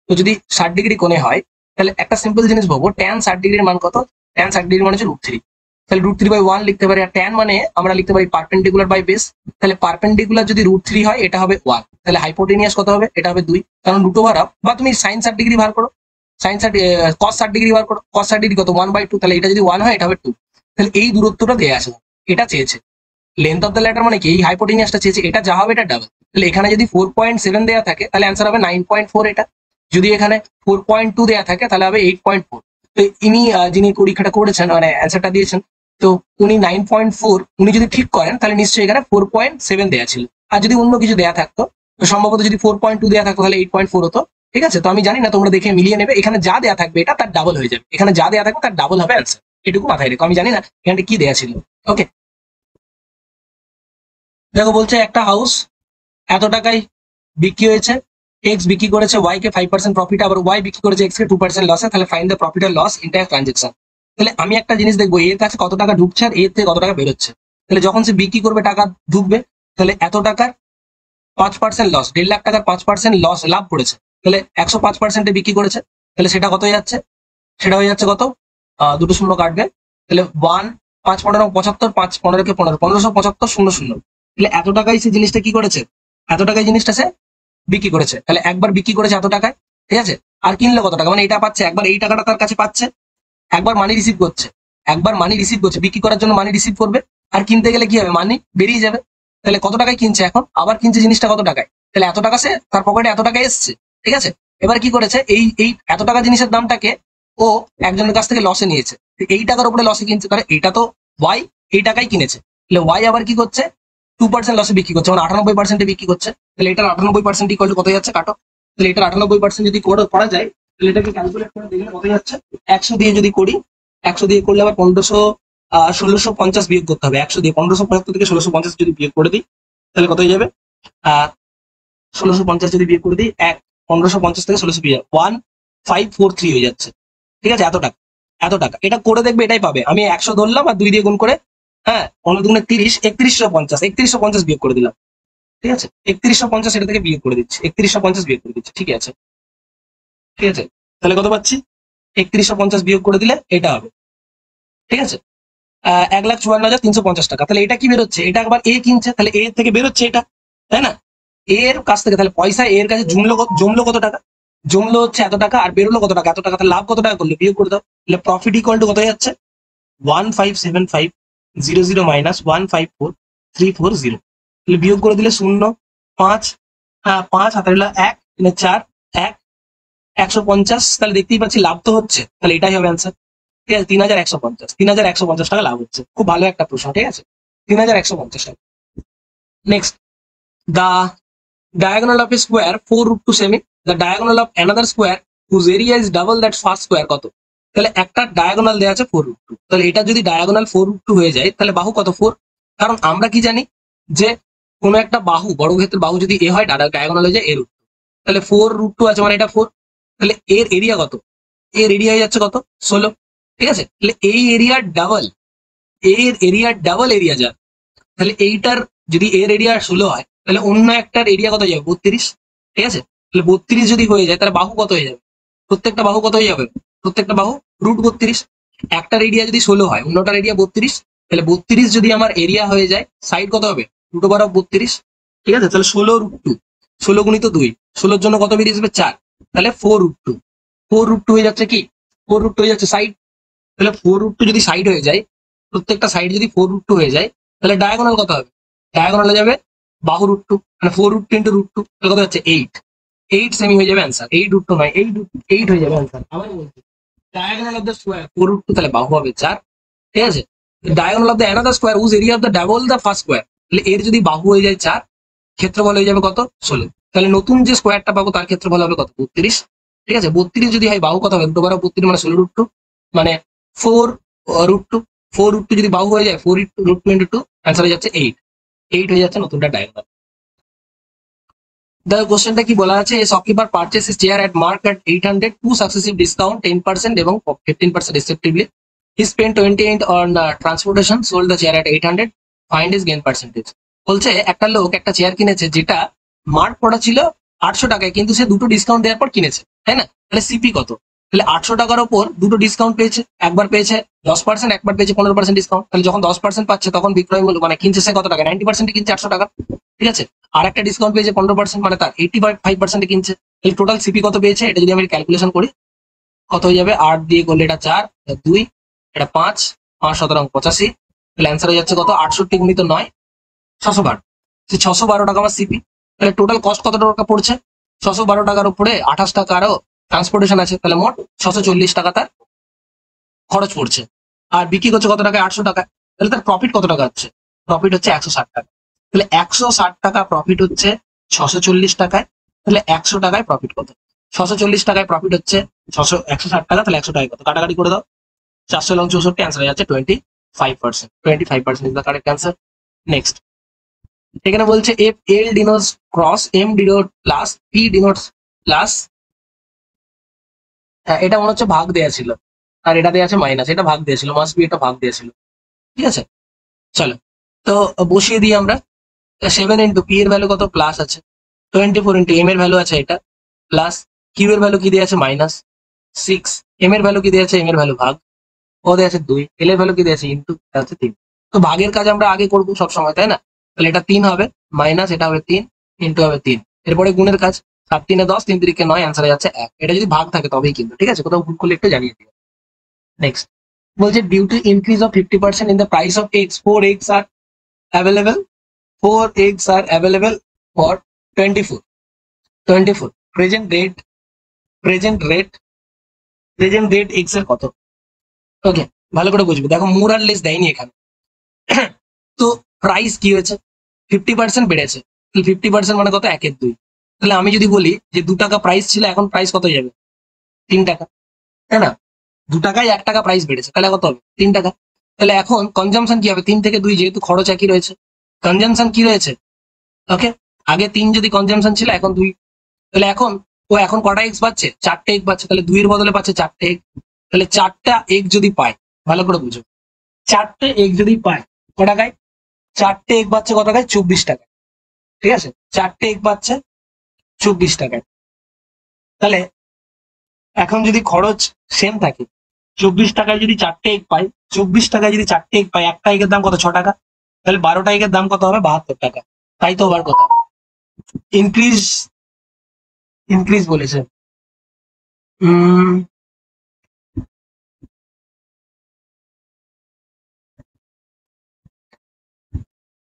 তো যদি 60 ডিগ্রি কোণে হয়, তাহলে একটা সিম্পল জিনিস ভাবো, ট্যান 60 ডিগ্রির মান কত? ট্যান 60 ডিগ্রি মানে হচ্ছে √3, তাহলে √3/1 লিখতে পারি। আর ট্যান মানে আমরা লিখতে পারি পারপেন্ডিকুলার বাই বেস, তাহলে পারপেন্ডিকুলার যদি √3 হয় এটা হবে 1, তাহলে হাইপোটেনিয়াস কত হবে? এটা হবে 2, কারণ √2 বা তুমি সাইন 60 ডিগ্রি বার করো, সাইন 60 কস 60 ডিগ্রি বার করো, কস 60 ডিগ্রি কত? 1/2, তাহলে এটা যদি 1 হয় এটা হবে 2, তাহলে এই দূরত্বটা দেয়া আছে, এটা চেয়েছে। লেন্থ অফ দ্য ল্যাডার মানে কি? এই হাইপোটেনিয়াসটা চেয়েছে, এটা যা হবে এটা ডাবল, তাহলে এখানে যদি 4.7 দেওয়া থাকে তাহলে অ্যান্সার হবে 9.4, এটা যদি এখানে 4.2 দেওয়া থাকে তাহলে হবে 8.4। তো ইনি যিনি পরীক্ষাটা করেছেন মানে অ্যান্সারটা দিয়েছেন, তো উনি 9.4 উনি যদি ঠিক করেন তাহলে নিশ্চয়ই এখানে 4.7 দেওয়া ছিল, আর যদি অন্য কিছু দেওয়া থাকতো তো সম্ভবত যদি 4.2 দেওয়া থাকতো তাহলে 8.4 হতো। ঠিক আছে, তো আমি জানি না, তোমরা দেখে মিলিয়ে নেবে, এখানে যা দেওয়া থাকবে এটা তার ডাবল হয়ে যাবে, এখানে যা দেওয়া থাকবে তার ডাবল হবে অ্যান্সার, এটুকু মাথায় রেখো। আমি জানি না এখানে কি দেওয়া ছিল। ওকে, দেখো বলছে একটা হাউস এত টাকায় বিক্রি হয়েছে, এক্স বিক্রি করেছে ওয়াই কে 5% প্রফিট, আবার ওয়াই বিক্রি করেছে এক্স কে 2% লসে, তাহলে ফাইন্ড দ্য প্রফিট আর লস ইন্টার ট্রানজেকশন। তাহলে আমি একটা জিনিস দেখবো, এর কাছে কত টাকা ঢুকছে আর এর থেকে কত টাকা বেরোচ্ছে। তাহলে যখন সে বিক্রি করবে টাকা ঢুকবে, তাহলে এত টাকার 5% লস, 1.5 লাখ টাকার 5% লস লাভ করেছে, তাহলে 105%-এ বিক্রি করেছে, তাহলে সেটা কত হয়ে যাচ্ছে? সেটা হয়ে যাচ্ছে কত? দুটো শূন্য কাটবে, তাহলে 1 5 15 75, 5 15 কে 15, 1575 0 0, তাহলে এত টাকায় সে জিনিসটা কি করেছে? এত টাকায় জিনিসটা সে বিক্রি করেছে, তাহলে একবার বিক্রি করেছে এত টাকায়, ঠিক আছে, আর কিনলে কত টাকা, মানে এটা পাচ্ছে, একবার এই টাকাটা তার কাছে পাচ্ছে, একবার মানি রিসিভ করছে, একবার মানি রিসিভ করছে, বিক্রি করার জন্য মানি রিসিভ করবে, আর কিনতে গেলে কি হবে? মানি বেরিয়ে যাবে, তাহলে কত টাকায় কিনছে, এখন আবার কিনছে জিনিসটা কত টাকায়, তাহলে এত টাকা সে তার পকেটে এত টাকা এসছে, ঠিক আছে। এবার কি করেছে? এই এই এত টাকা জিনিসের দামটাকে ও একজনের কাছ থেকে লসে নিয়েছে, এই টাকার উপরে লসে কিনছে, তাহলে এটা তো ওয়াই এই টাকায় কিনেছে, তাহলে ওয়াই আবার কি করছে? 2% লসে বিক্রি করছে, মানে 98%-এ বিক্রি করছে, তাহলে এটার 98% ইকুয়াল টু কত যাচ্ছে? কাটো, তাহলে এটার 98% যদি করা যায়, তাহলে এটাকে ক্যালকুলেট করে দেখলে কত যাচ্ছে? 100 দিয়ে যদি করি, 100 দিয়ে করলে আবার 1650 বিয়োগ করতে হবে, 100 দিয়ে 1575 থেকে 1650 যদি বিয়োগ করে দিই তাহলে কত হয়ে যাবে? 1650 যদি বিয়োগ করে দিই, 1550 থেকে 1600 বিয়োগ 1543 হয়ে যাচ্ছে, ঠিক আছে। এত টাকা, এত টাকা, এটা করে দেখবে এটাই পাবে। আমি 100 ধরলাম আর 2 দিয়ে গুণ করে, হ্যাঁ 15 30, 3150, 3150 বিয়োগ করে দিলাম, ঠিক আছে, 3150 এটা থেকে বিয়োগ করে দিচ্ছি, 3150 বিয়োগ করে দিচ্ছি, ঠিক আছে, ঠিক আছে, তাহলে কত পাচ্ছি? 3150 বিয়োগ করে দিলে এটা হবে, ঠিক আছে, 1,54,350 টাকা। তাহলে এটা কি বেরোচ্ছে? এটা একবার এ কিনছে, তাহলে এ থেকে বেরোচ্ছে এটা, তাই না, এর কাছ থেকে, তাহলে পয়সা এর কাছে জমলো কত টাকা? জমলো হচ্ছে এত টাকা, আর বেরোলো কত টাকা? এত টাকা, তাহলে লাভ কত টাকা করলো? বিয়োগ করে দাও, তাহলে প্রফিট ইকুয়াল টু কত যাচ্ছে? 157500 মাইনাস 154340, তাহলে বিয়োগ করে দিলে 0 5, হ্যাঁ 5 হাতে 1 4 1 150, তাহলে দেখতেই পাচ্ছি লাভ তো হচ্ছে, তাহলে এটাই হবে অ্যান্সার, ঠিক আছে। 3150 টাকা লাভ হচ্ছে, খুব ভালো একটা প্রশ্ন, ঠিক আছে, 3150 টাকা। Next, the diagonal of a square 4√2 semi, the diagonal of another square whose area is double that first square কত? তাহলে একটা ডায়াগোনাল দেওয়া আছে 4√2, তাহলে এটা যদি ডায়াগোনাল 4√2 হয়ে যায় তাহলে বাহু কত? 4, কারণ আমরা কি জানি যে কোনো একটা বাহু, বর্গক্ষেত্রের বাহু যদি এ হয় ডায়াগোনাল হয়ে যায় a√2, তাহলে 4√2 আছে মানে এটা 4, তাহলে এর এরিয়া কত? এর এরিয়া হয়ে যাচ্ছে কত? 16, ঠিক আছে, তাহলে এই এরিয়ার ডাবল, এর এরিয়ার ডাবল এরিয়া যা, তাহলে এইটার যদি এর এরিয়া 16 হয় তাহলে অন্য একটার এরিয়া কত যাবে? 32, ঠিক আছে, তাহলে 32 যদি হয়ে যায় তাহলে বাহু কত হয়ে যাবে? প্রত্যেকটা বাহু কত হয়ে যাবে? প্রত্যেকটা বাহু √32, একটার এরিয়া যদি 16 হয় অন্যটার এরিয়া 32, তাহলে 32 যদি আমার এরিয়া হয়ে যায়, সাইড কত হবে? √32, ঠিক আছে, তাহলে 16√2, 16 গুণিত 2, 16 জন্য কত বেরিয়ে যাবে? 4, তাহলে 4√2, 4√2 হয়ে যাচ্ছে কি? 4√2 হয়ে যাচ্ছে সাইড, তাহলে 4√2 যদি সাইড হয়ে যায়, প্রত্যেকটা সাইড যদি 4√2 হয়ে যায়, তাহলে ডায়াগোনাল কত হবে? ডায়াগোনালে যাবে বাহু √2, মানে 4√2 ইন্টু √2, তাহলে কত হচ্ছে? 8 সেমি হয়ে যাবে অ্যান্সার, 8√2 নয়, 8 হয়ে যাবে অ্যান্সার। আবার বলছি, ডায়াগোনাল অফ দ্য স্কোয়ার 4√2, তাহলে বাহু হবে 4, ঠিক আছে, diagonal of the another square whose area of the double the first square, তাহলে এর যদি বাহু হয়ে যায় 4, ক্ষেত্রফল হয়ে যাবে কত? 16, তাহলে নতুন যে স্কোয়ারটা পাবো তার ক্ষেত্রফল হবে কত? 32, ঠিক আছে, 32 যদি হয় বাহু কত হবে? √32 মানে 16√2, মানে 4√2, 4√2 যদি বাহু হয়ে যায় 4√2 ইন্টু 2, অ্যান্সার হয়ে যাচ্ছে 8 হয়ে যাচ্ছে নতুনটা ডায়াগোনাল। The কোশ্চেনটা কি বলা আছে, শপকিপার পারচেস চেয়ার এট মার্ক এট 800, টু সাকসেসিভ ডিসকাউন্ট 10% এবং 15% respectively. He spend 28 on transportation, sold the chair at 800, find his gain percentage. বলছে একটা লোক একটা চেয়ার কিনেছে যেটা মার্ক পড়া ছিল 800 টাকায়, কিন্তু সে দুটো ডিসকাউন্ট দেওয়ার পর কিনেছে, তাই না? তাহলে সিপি কত? তাহলে 800 টাকার ওপর দুটো ডিসকাউন্ট পেয়েছে, একবার পেয়েছে 10%, একবার পেয়েছে 15% ডিসকাউন্ট। তাহলে যখন 10% পাচ্ছে তখন বিক্রয় মূল্য মানে কিনছে সে কত টাকা? 90% কিনছে 800 টাকা, ঠিক আছে। আর একটা ডিসকাউন্ট পেয়েছে 15%, মানে তার 85% কিনছে। তাহলে টোটাল সিপি কত পেয়েছে? এটা যদি আমি ক্যালকুলেশন করি কত হয়ে যাবে, 8 দিয়ে করলে এটা 4, 2, এটা 5, 5 সুতরাং 85। তাহলে অ্যান্সার হয়ে যাচ্ছে কত? 68 গুণিত 9, 612। 612 টাকা আমার সিপি। তাহলে টোটাল কস্ট কত টাকা পড়ছে? 612 টাকার উপরে 28 টাকা আরো ট্রান্সপোর্টেশন আছে, তাহলে মোট 640 টাকা তার খরচ পড়ছে। আর বিক্রি করছে কত টাকায়? 800 টাকা। তাহলে তার প্রফিট কত টাকা হচ্ছে? প্রফিট হচ্ছে 160 টাকা। তাহলে 160 টাকা প্রফিট হচ্ছে 640 টাকায়। তাহলে 100 টাকায় প্রফিট কত? 640 টাকায় প্রফিট হচ্ছে 160 টাকা, তাহলে 100 টাকায় কত? কাটাকাটি করে দাও, 400 এবং 64, অ্যান্সার হয়ে যাচ্ছে 25%। 25% is the correct answer. Next, এখানে বলছে F L denotes cross, M denote plus, P denotes plus, এটা মনে হচ্ছে ভাগ দেওয়া ছিল, আর এটা দেওয়া আছে মাইনাস, এটা ভাগ দিয়েছিল, মাস্ট বি এটা ভাগ দিয়েছিল, ঠিক আছে। চলো তো বসিয়ে দিই আমরা। 7 ইন্টু পি এর ভ্যালু কত? প্লাস আছে, 24 ইন্টু এম এর ভ্যালু আছে এটা প্লাস, কিউ এর ভ্যালু কি দিয়ে আছে? মাইনাস 6, এম এর ভ্যালু কি দিয়ে আছে? এম এর ভ্যালু ভাগ, ও দিয়ে আছে 2, এল এর ভ্যালু কি দিয়ে আছে? ইন্টু, আছে 3। তো ভাগের কাজ আমরা আগে করবো সবসময়, তাই না? তাহলে এটা 3 হবে, মাইনাস এটা হবে 3, ইন্টু হবে 3। এরপরে গুণের কাজ, 7 3 10, 3 3 9, অ্যান্সার হয়ে যাচ্ছে 1। এটা যদি ভাগ থাকে তবেই কিন্তু, ঠিক আছে, কোথাও ভুল করলে একটু জানিয়ে দিও। নেক্সট বলছে due to increase of 50% in the price of eggs, 4 eggs are available, 4 eggs are available for 24 present rate, present rate x এর কত? ওকে, ভালো করে বুঝবে, দেখো মোর আর লেস দেয়নি এখানে। তো প্রাইস কি হয়েছে? 50% বেড়েছে। 50% মানে কত? 1/2। তাহলে আমি যদি বলি যে 2 টাকা প্রাইস ছিল, এখন প্রাইস কত যাবে? 3 টাকা, তাই না? 2 টাকায় 1 টাকা প্রাইস বেড়েছে, তাহলে কত হবে? 3 টাকা। তাহলে এখন কনজামশন কি হবে? 3 থেকে 2, যেহেতু খরচ একই রয়েছে, কনজামশন কি রয়েছে? ওকে, আগে 3 যদি কনজামশন ছিল, এখন 2। তাহলে এখন ও এখন কটা এক্স পাচ্ছে? 4টে এগ পাচ্ছে। তাহলে 2 এর বদলে পাচ্ছে 4টে এগ। তাহলে 4টা এগ যদি পায়, ভালো করে বুঝো, 4টে এগ যদি পায় ক টাকায়? 4টে এগ পাচ্ছে কত টাকায়? 24 টাকায়, ঠিক আছে। 4টে এগ পাচ্ছে 24 টাকায়। তাহলে এখন যদি খরচ সেম থাকে, 24 টাকায় যদি 4টে এগ পাই, 24 টাকায় যদি 4টে এগ পাই, একটা এগের দাম কত? 6 টাকা। তাহলে 12টা এগের দাম কত হবে? 72 টাকা। তাই তো আবার কথা, ইনক্রিজ ইনক্রিজ বলেছে।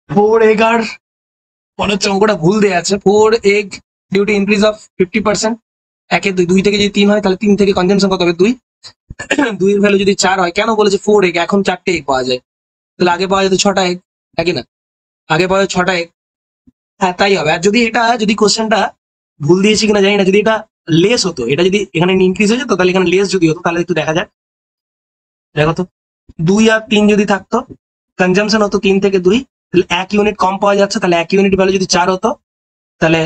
4 এগ আর মনে হচ্ছে অঙ্কটা ভুল দেওয়া আছে। 4 egg due to increase of 50%, 1 এর 2, 2 থেকে যদি 3 হয়, তাহলে 3 থেকে কনজামশন কত হবে? 2, 2 এর ভ্যালু যদি 4 হয়, কেন বলেছে 4 এগ? এখন 4টে এগ পাওয়া যায়, তাহলে আগে পাওয়া যেত 6টা এগ, নাকি না? আগে পাওয়া যেত 6টা এগ, হ্যাঁ তাই হবে। আর যদি এটা, যদি কোশ্চেনটা ভুল দিয়েছি কিনা জানি না, যদি এটা লেস হতো, এটা যদি এখানে ইনক্রিজ হয়ে যেত, তাহলে এখানে লেস যদি হতো, তাহলে একটু দেখা যাক। দেখো তো, 2 আর 3 যদি থাকতো, কনজামশন হতো 3 থেকে 2, তাহলে 1 ইউনিট কম পাওয়া যাচ্ছে। তাহলে 1 ইউনিট ভ্যালু যদি 4 হতো, তাহলে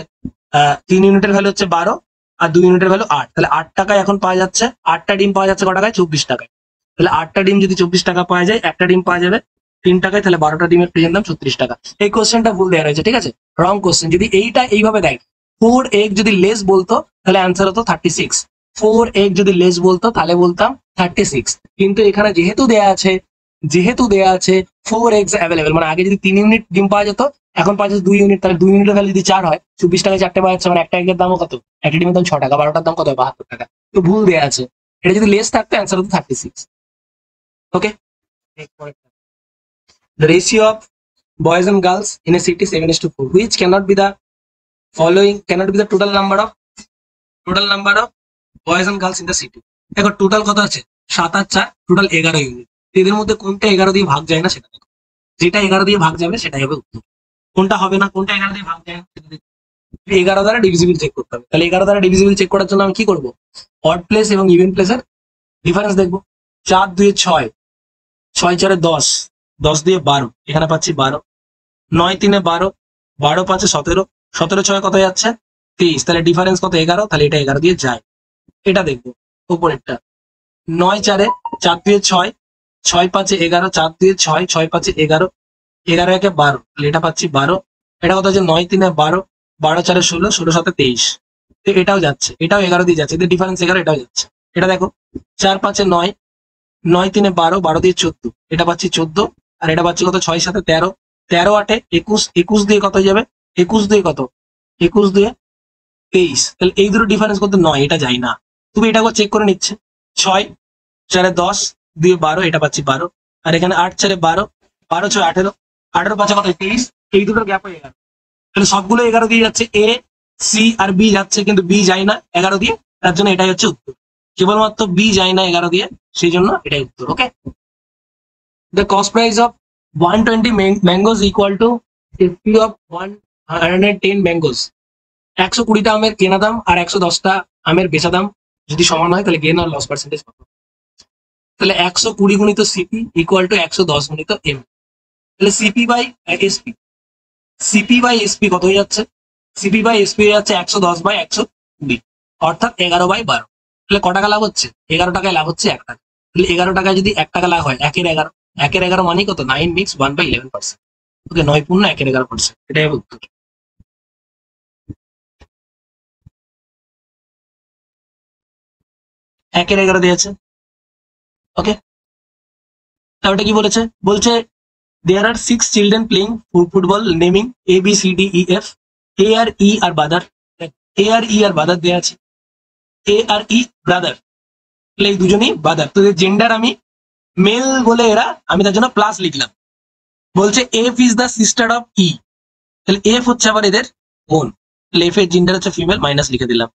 3 ইউনিটের ভ্যালু হচ্ছে 12, আর 2 ইউনিটের ভ্যালু 8। তাহলে 8 টাকায় এখন পাওয়া যাচ্ছে, 8টা ডিম পাওয়া যাচ্ছে ক টাকায়? 24 টাকায়। তাহলে 8টা ডিম যদি 24 টাকা পাওয়া যায়, একটা ডিম পাওয়া যাবে 3 টাকায়, তাহলে 12টা ডিমের প্রেজেন্ট দাম 36 টাকা। এই কোশ্চেনটা ভুল দেওয়া রয়েছে, ঠিক আছে, রং কোশ্চেন। যদি এইটা এইভাবে দেয়, 4 এগ যদি লেস বলতো, তাহলে অ্যান্সার হতো 36। 4 এগ যদি লেস বলতো, তাহলে বলতাম 36। কিন্তু এখানে যেহেতু দেয়া আছে 4 eggs অ্যাভেলেবেল, মানে আগে যদি 3 ইউনিট ডিম পাওয়া যেত, এখন পাওয়া যাচ্ছে 2 ইউনিট। তাহলে 2 ইউনিটের ভ্যালু যদি 4 হয়, 24 টাকায় 4টে পাওয়া যাচ্ছে, মানে একটা এগের দামও কত? একটা ডিমের দাম 6 টাকা, 12টার দাম কত? 72 টাকা। তো ভুল দেয়া আছে, এটা যদি লেস থাকতো অ্যান্সার হতো 36। ওকে, the ratio of boys and girls in a city 7:4, which cannot be the following, cannot be the total number of boys and girls in the city। দেখো টোটাল কত আছে? 7 আর 4, টোটাল 11 ইউনিট। এদের মধ্যে কোনটা 11 দিয়ে ভাগ যায় না সেটা দেখো, যেটা 11 দিয়ে ভাগ যাবে সেটাই হবে উত্তর। কোনটা হবে না, কোনটা 11 দিয়ে ভাগ যায় না, 11 দ্বারা ডিভিজিবল চেক করতে হবে। তাহলে 11 দ্বারা ডিভিজিবল চেক করার জন্য আমি কি করবো? অড প্লেস এবং ইভেন প্লেসের ডিফারেন্স দেখবো। 4 2 6, 6 4 10, 10 দিয়ে 12, এখানে পাচ্ছি 12, 9 3 12, 12 5 17, 17 6 কত যাচ্ছে? 23, তাহলে ডিফারেন্স কত 11, তাহলে এটা 11 দিয়ে যায়। এটা দেখবো উপরেরটা 9 4-এ 4 2-এ 6, 6 5-এ 11, 4 2-এ 6, 6 5-এ 11, 11 1-এ 12, তাহলে এটা পাচ্ছি 12। এটা কত হচ্ছে 9 3-এ 12, 12 4-এ 16, 16 7-এ 23, তো এটাও যাচ্ছে, এটাও 11 দিয়ে যাচ্ছে, এদের ডিফারেন্স 11, এটাও যাচ্ছে। এটা দেখো 4 5-এ 9, 9 3-এ 12, 12 দিয়ে 14, এটা পাচ্ছি 14, আর এটা পাচ্ছি কত 6 7-এ 13, 13 8-এ 21, 21 দিয়ে কত হয়ে যাবে 21 দিয়ে কত 21 দিয়ে 23, তাহলে এই দুটো ডিফারেন্স করতে 9, এটা যায় না। তুমি এটা চেক করে নিচ্ছে 6 4-এ 10, 2 12, এটা পাচ্ছি 12, আর এখানে 8 4-এ 12, 12 6 18, 18 5-এ কত 23, এই দুটোর গ্যাপ হয়ে গেল, তাহলে সবগুলো 11 দিয়ে যাচ্ছে, এ সি আর বি যাচ্ছে কিন্তু বি যায় না 11 দিয়ে, তার জন্য এটাই হচ্ছে উত্তর। কেবলমাত্র বি যায় না 11 দিয়ে, সেই জন্য এটাই উত্তর। Okay, the cost price of 120 mangoes equal to FP of 110 mangoes. 120টা আমের কেনা দাম আর 110টা আমের বেচা দাম যদি সমান হয়, তাহলে গেন আর লস পার্সেন্টেজ কত? তাহলে 120 গুণিত সিপি ইকুয়াল টু 110 গুণিত এম, তাহলে CP by SP, CP by SP কত হয়ে যাচ্ছে? সিপি বাই এসপি হয়ে যাচ্ছে 110 বাই 120, অর্থাৎ 11/12। তাহলে ক টাকা লাভ হচ্ছে? 11 টাকায় লাভ হচ্ছে 1 টাকা। তাহলে 11 টাকায় যদি 1 টাকা লাভ হয়, 1-11, 1-11 মানে কত? 9 মিক্স 1/11%। ওকে, 9 পূর্ণ 1-11%, এটাই হবে উত্তর। একের 11 দিয়েছে। ওকে, তাহলে কি বলেছে? বলছে there are 6 children playing football naming A B C D E F, A R E R brother, A R E R brother দেয়া আছে, A আর E brother, তাহলে এই দুজনেই brother, তো জেন্ডার আমি মেল বলে এরা, আমি তার জন্য প্লাস লিখলাম। বলছে F is the sister of E, তাহলে F হচ্ছে আবার এদের বোন, তাহলে F এর জেন্ডার হচ্ছে ফিমেল, মাইনাস লিখে দিলাম।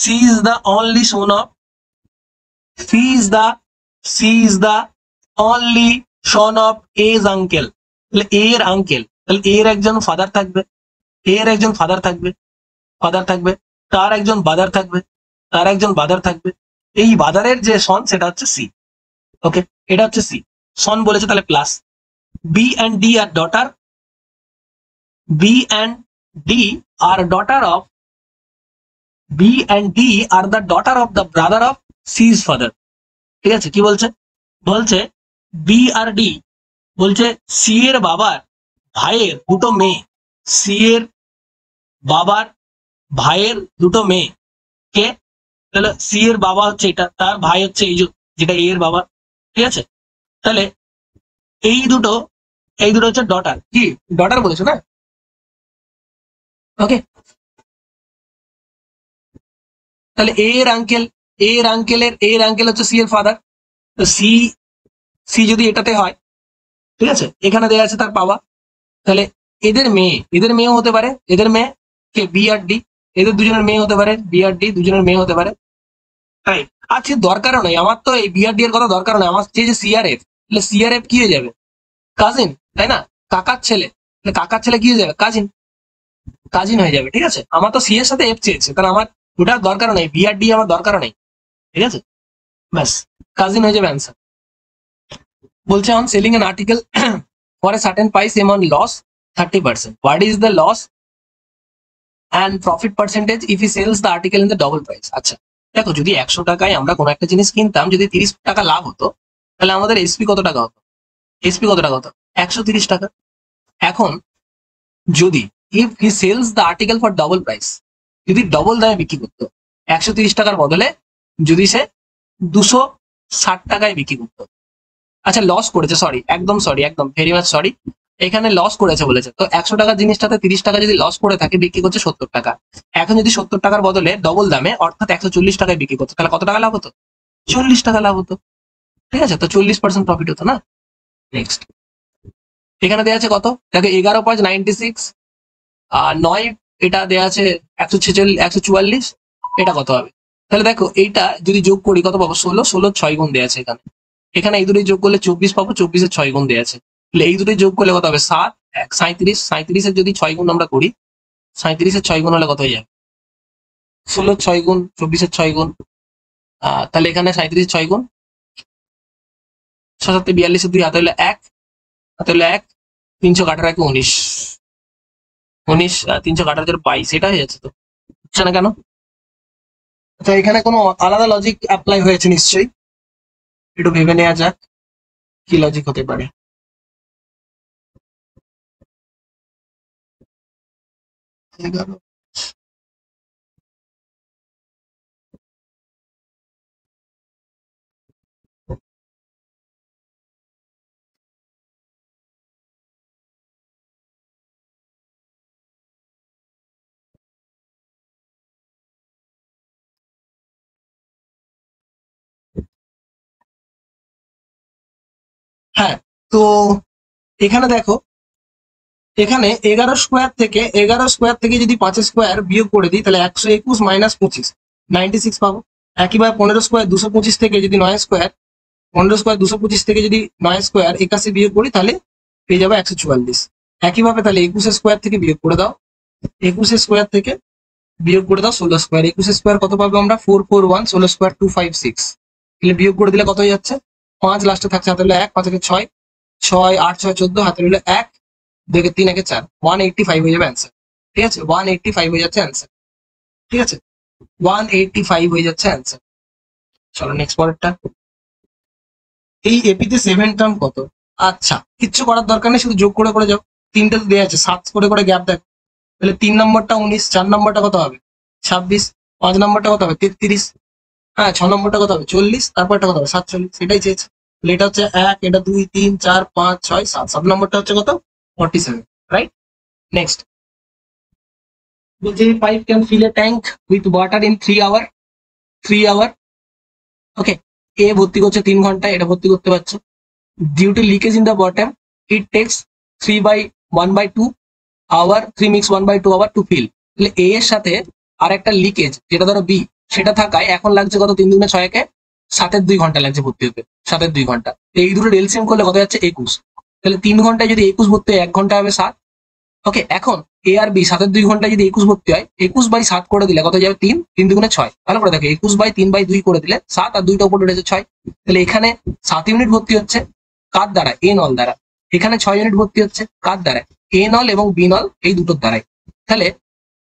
C is the only son of, C is the only son of A's uncle, তাহলে A এর আঙ্কেল, তাহলে A এর একজন ফাদার থাকবে, A এর একজন ফাদার থাকবে, তার একজন বাদার থাকবে, তার একজন বাদার থাকবে, এই বাদারের যে সন সেটা হচ্ছে সি। ওকে, এটা হচ্ছে সি, সন বলেছে, তাহলে plus. B and D are daughter, B and D are daughter of, B and D are the daughter of the brother of C's father. ঠিক আছে, কি বলছে? বলছে বি আর ডি, বলছে সি এর বাবার ভাইয়ের দুটো মেয়ে, সি এর বাবার ভাইয়ের দুটো মেয়ে কে? তাহলে সি এর বাবা হচ্ছে এটা, তার ভাই হচ্ছে এই যেটা এ এর বাবা। ঠিক আছে, তাহলে এই দুটো হচ্ছে ডটার, কি ডটার বলেছো না? ওকে, তাহলে এ এর আঙ্কেল হচ্ছে সি এর ফাদার, তো সি যদি এটাতে হয়, ঠিক আছে, এখানে দেওয়া আছে তার বাবা, তাহলে এদের মেয়েও হতে পারে, এদের মেয়ে কে বি আর ডি, এদের দুজনের মেয়ে হতে পারে, বি আর ডি দুজনের মেয়ে হতে পারে। তাই আজকে দরকারও নেই আমার, তো এই বি আর ডি এর কথা দরকার নেই আমার, যে সিআরএফ, তাহলে সিআরএফ কি হয়ে যাবে? কাজিন, তাই না? কাকার ছেলে, তাহলে কাকার ছেলে কি হয়ে যাবে? কাজিন হয়ে যাবে। ঠিক আছে, আমার তো সি এর সাথে এফ চেয়েছে, তাহলে আমার ওটার দরকার নেই, বি আর ডি আমার দরকার নেই। ঠিক আছে, ব্যাস, কাজিন হয়ে যাবে অ্যান্সার। বলছে on selling an article for a certain price M on loss 30%, what is the loss and profit percentage if he sells the article in the double price? আচ্ছা দেখো, যদি 100 টাকায় আমরা কোনো একটা জিনিস কিনতাম, যদি 30 টাকা লাভ হতো, তাহলে আমাদের এসপি কত টাকা হতো? 130 টাকা। এখন যদি if he sells the article for double price, যদি ডবল দামে বিক্রি করতো, 130 টাকার বদলে যদি সে 260 টাকায় বিক্রি করতো, আচ্ছা লস করেছে, একদম ভেরি মাচ সরি, এখানে লস করেছে বলেছে, তো 100 টাকার জিনিসটাতে 30 টাকা যদি লস করে থাকে, বিক্রি করছে 70 টাকা। এখন যদি 70 টাকার বদলে ডবল দামে অর্থাৎ 140 টাকায় বিক্রি করতো, তাহলে কত টাকা লাভ হতো? 40 টাকা লাভ হতো। ঠিক আছে, তো 40% প্রফিট হতো না। নেক্সট, এখানে দেওয়া আছে কত? দেখো 11.96, আর 9 এটা দেওয়া আছে 144, এটা কত হবে? তাহলে দেখো এইটা যদি যোগ করি কত পাবো? 16 6 গুণ দেওয়া আছে এখানে, এই দুটোই যোগ করলে 24 পাবো, 24-এর 6 গুণ দেওয়া আছে, তাহলে এই দুটোই যোগ করলে কত হবে? 7 1 37, 37-এর যদি 6 গুণ আমরা করি, 37-এর 6 গুণ হলে কত হয়ে যাবে? 16 6 গুণ 24-এর 6 গুণ, তাহলে এখানে 37-এর 6 গুণ 6 7 42-এর 2 হাতে হলে 1, 300 কাটার 1 19, 300 কাটার 22, এটা হয়ে যাচ্ছে তো। হচ্ছে না কেন? আচ্ছা, এখানে কোনো আলাদা লজিক অ্যাপ্লাই হয়েছে নিশ্চয়ই, একটু ভেবে নেওয়া যাক কি লজিক হতে পারে। হ্যাঁ, তো এখানে দেখো, এখানে 11 স্কোয়ার থেকে যদি 5 স্কোয়ার বিয়োগ করে দিই তাহলে 121 মাইনাস 25 96 পাবো। একইভাবে 15 স্কোয়ার 225 থেকে যদি 9 স্কোয়ার 15 স্কোয়ার 225 থেকে যদি 9 স্কোয়ার 81 বিয়োগ করি তাহলে পেয়ে যাবো 144। একইভাবে তাহলে 21 স্কোয়ার থেকে বিয়োগ করে দাও, 21 স্কোয়ার থেকে বিয়োগ করে দাও 16 স্কোয়ার। 21 স্কোয়ার কত পাবো আমরা? 441, 16 স্কোয়ার 256। তাহলে বিয়োগ করে দিলে কত হয়ে যাচ্ছে? 5 লাস্টে থাকছে, হাতে হলো 1, 5 একে 6, 6 8 6 14, হাতে হলো 1, 2 একে 3, 1 একে 4, 185 হয়ে যাবে অ্যান্সার। ঠিক আছে, 185 হয়ে যাচ্ছে অ্যান্সার। ঠিক আছে, 185 হয়ে যাচ্ছে অ্যান্সার। চলো নেক্সট পরেরটা। এই এপিতে 7 টার্ম কত? আচ্ছা, কিচ্ছু করার দরকার নেই, শুধু যোগ করে করে যাও। তিনটে তো দেওয়া আছে, 7 করে করে গ্যাপ দেখ। তাহলে 3 নম্বরটা 19, 4 নম্বরটা কত হবে? 26, 5 নম্বরটা কত হবে? 33, হ্যাঁ 6 নম্বরটা কত হবে? 40, তারপরটা কত হবে? 47। সেটাই চেয়েছে। তাহলে এটা হচ্ছে 1, এটা 2 3 4 5 6 7, 7 নম্বরটা হচ্ছে কত? 47, রাইট। নেক্সট বলছে pipe can fill a tank with water in 3 hour. 3 hour, okay. A ভর্তি করছে 3 ঘন্টায়, এটা ভর্তি করতে পারছো। Due to leakage in the bottom it takes 3/1/2 hour, 3 mix 1/2 hour to fill. তাহলে এ এর সাথে আর একটা লিকেজ যেটা ধরো বি, সেটা থাকায় এখন লাগছে কত? 3 দুগুণে 6 কে 7-এর 2 ঘন্টা লাগছে ভর্তি হতে। 7-এর 2 ঘন্টা, এই দুটো এলসিএম করলে কত যাচ্ছে? 21। তাহলে 3 ঘন্টায় যদি 21 ভর্তি হয় 1 ঘন্টা হবে 7। ওকে, এখন এ আর বি 7-এর 2 ঘন্টায় যদি 21 ভর্তি হয়, 21/7 করে দিলে কত যাবে? 3, 3 দুগুণে 6। ভালো করে দেখো, 21/3/2 করে দিলে 7, আর 2টা উপরে রয়েছে 6। তাহলে এখানে 7 ইউনিট ভর্তি হচ্ছে কার দ্বারা? এ নল দ্বারা। এখানে 6 ইউনিট ভর্তি হচ্ছে কার দ্বারা? এ নল এবং বি নল, এই দুটোর দ্বারাই। তাহলে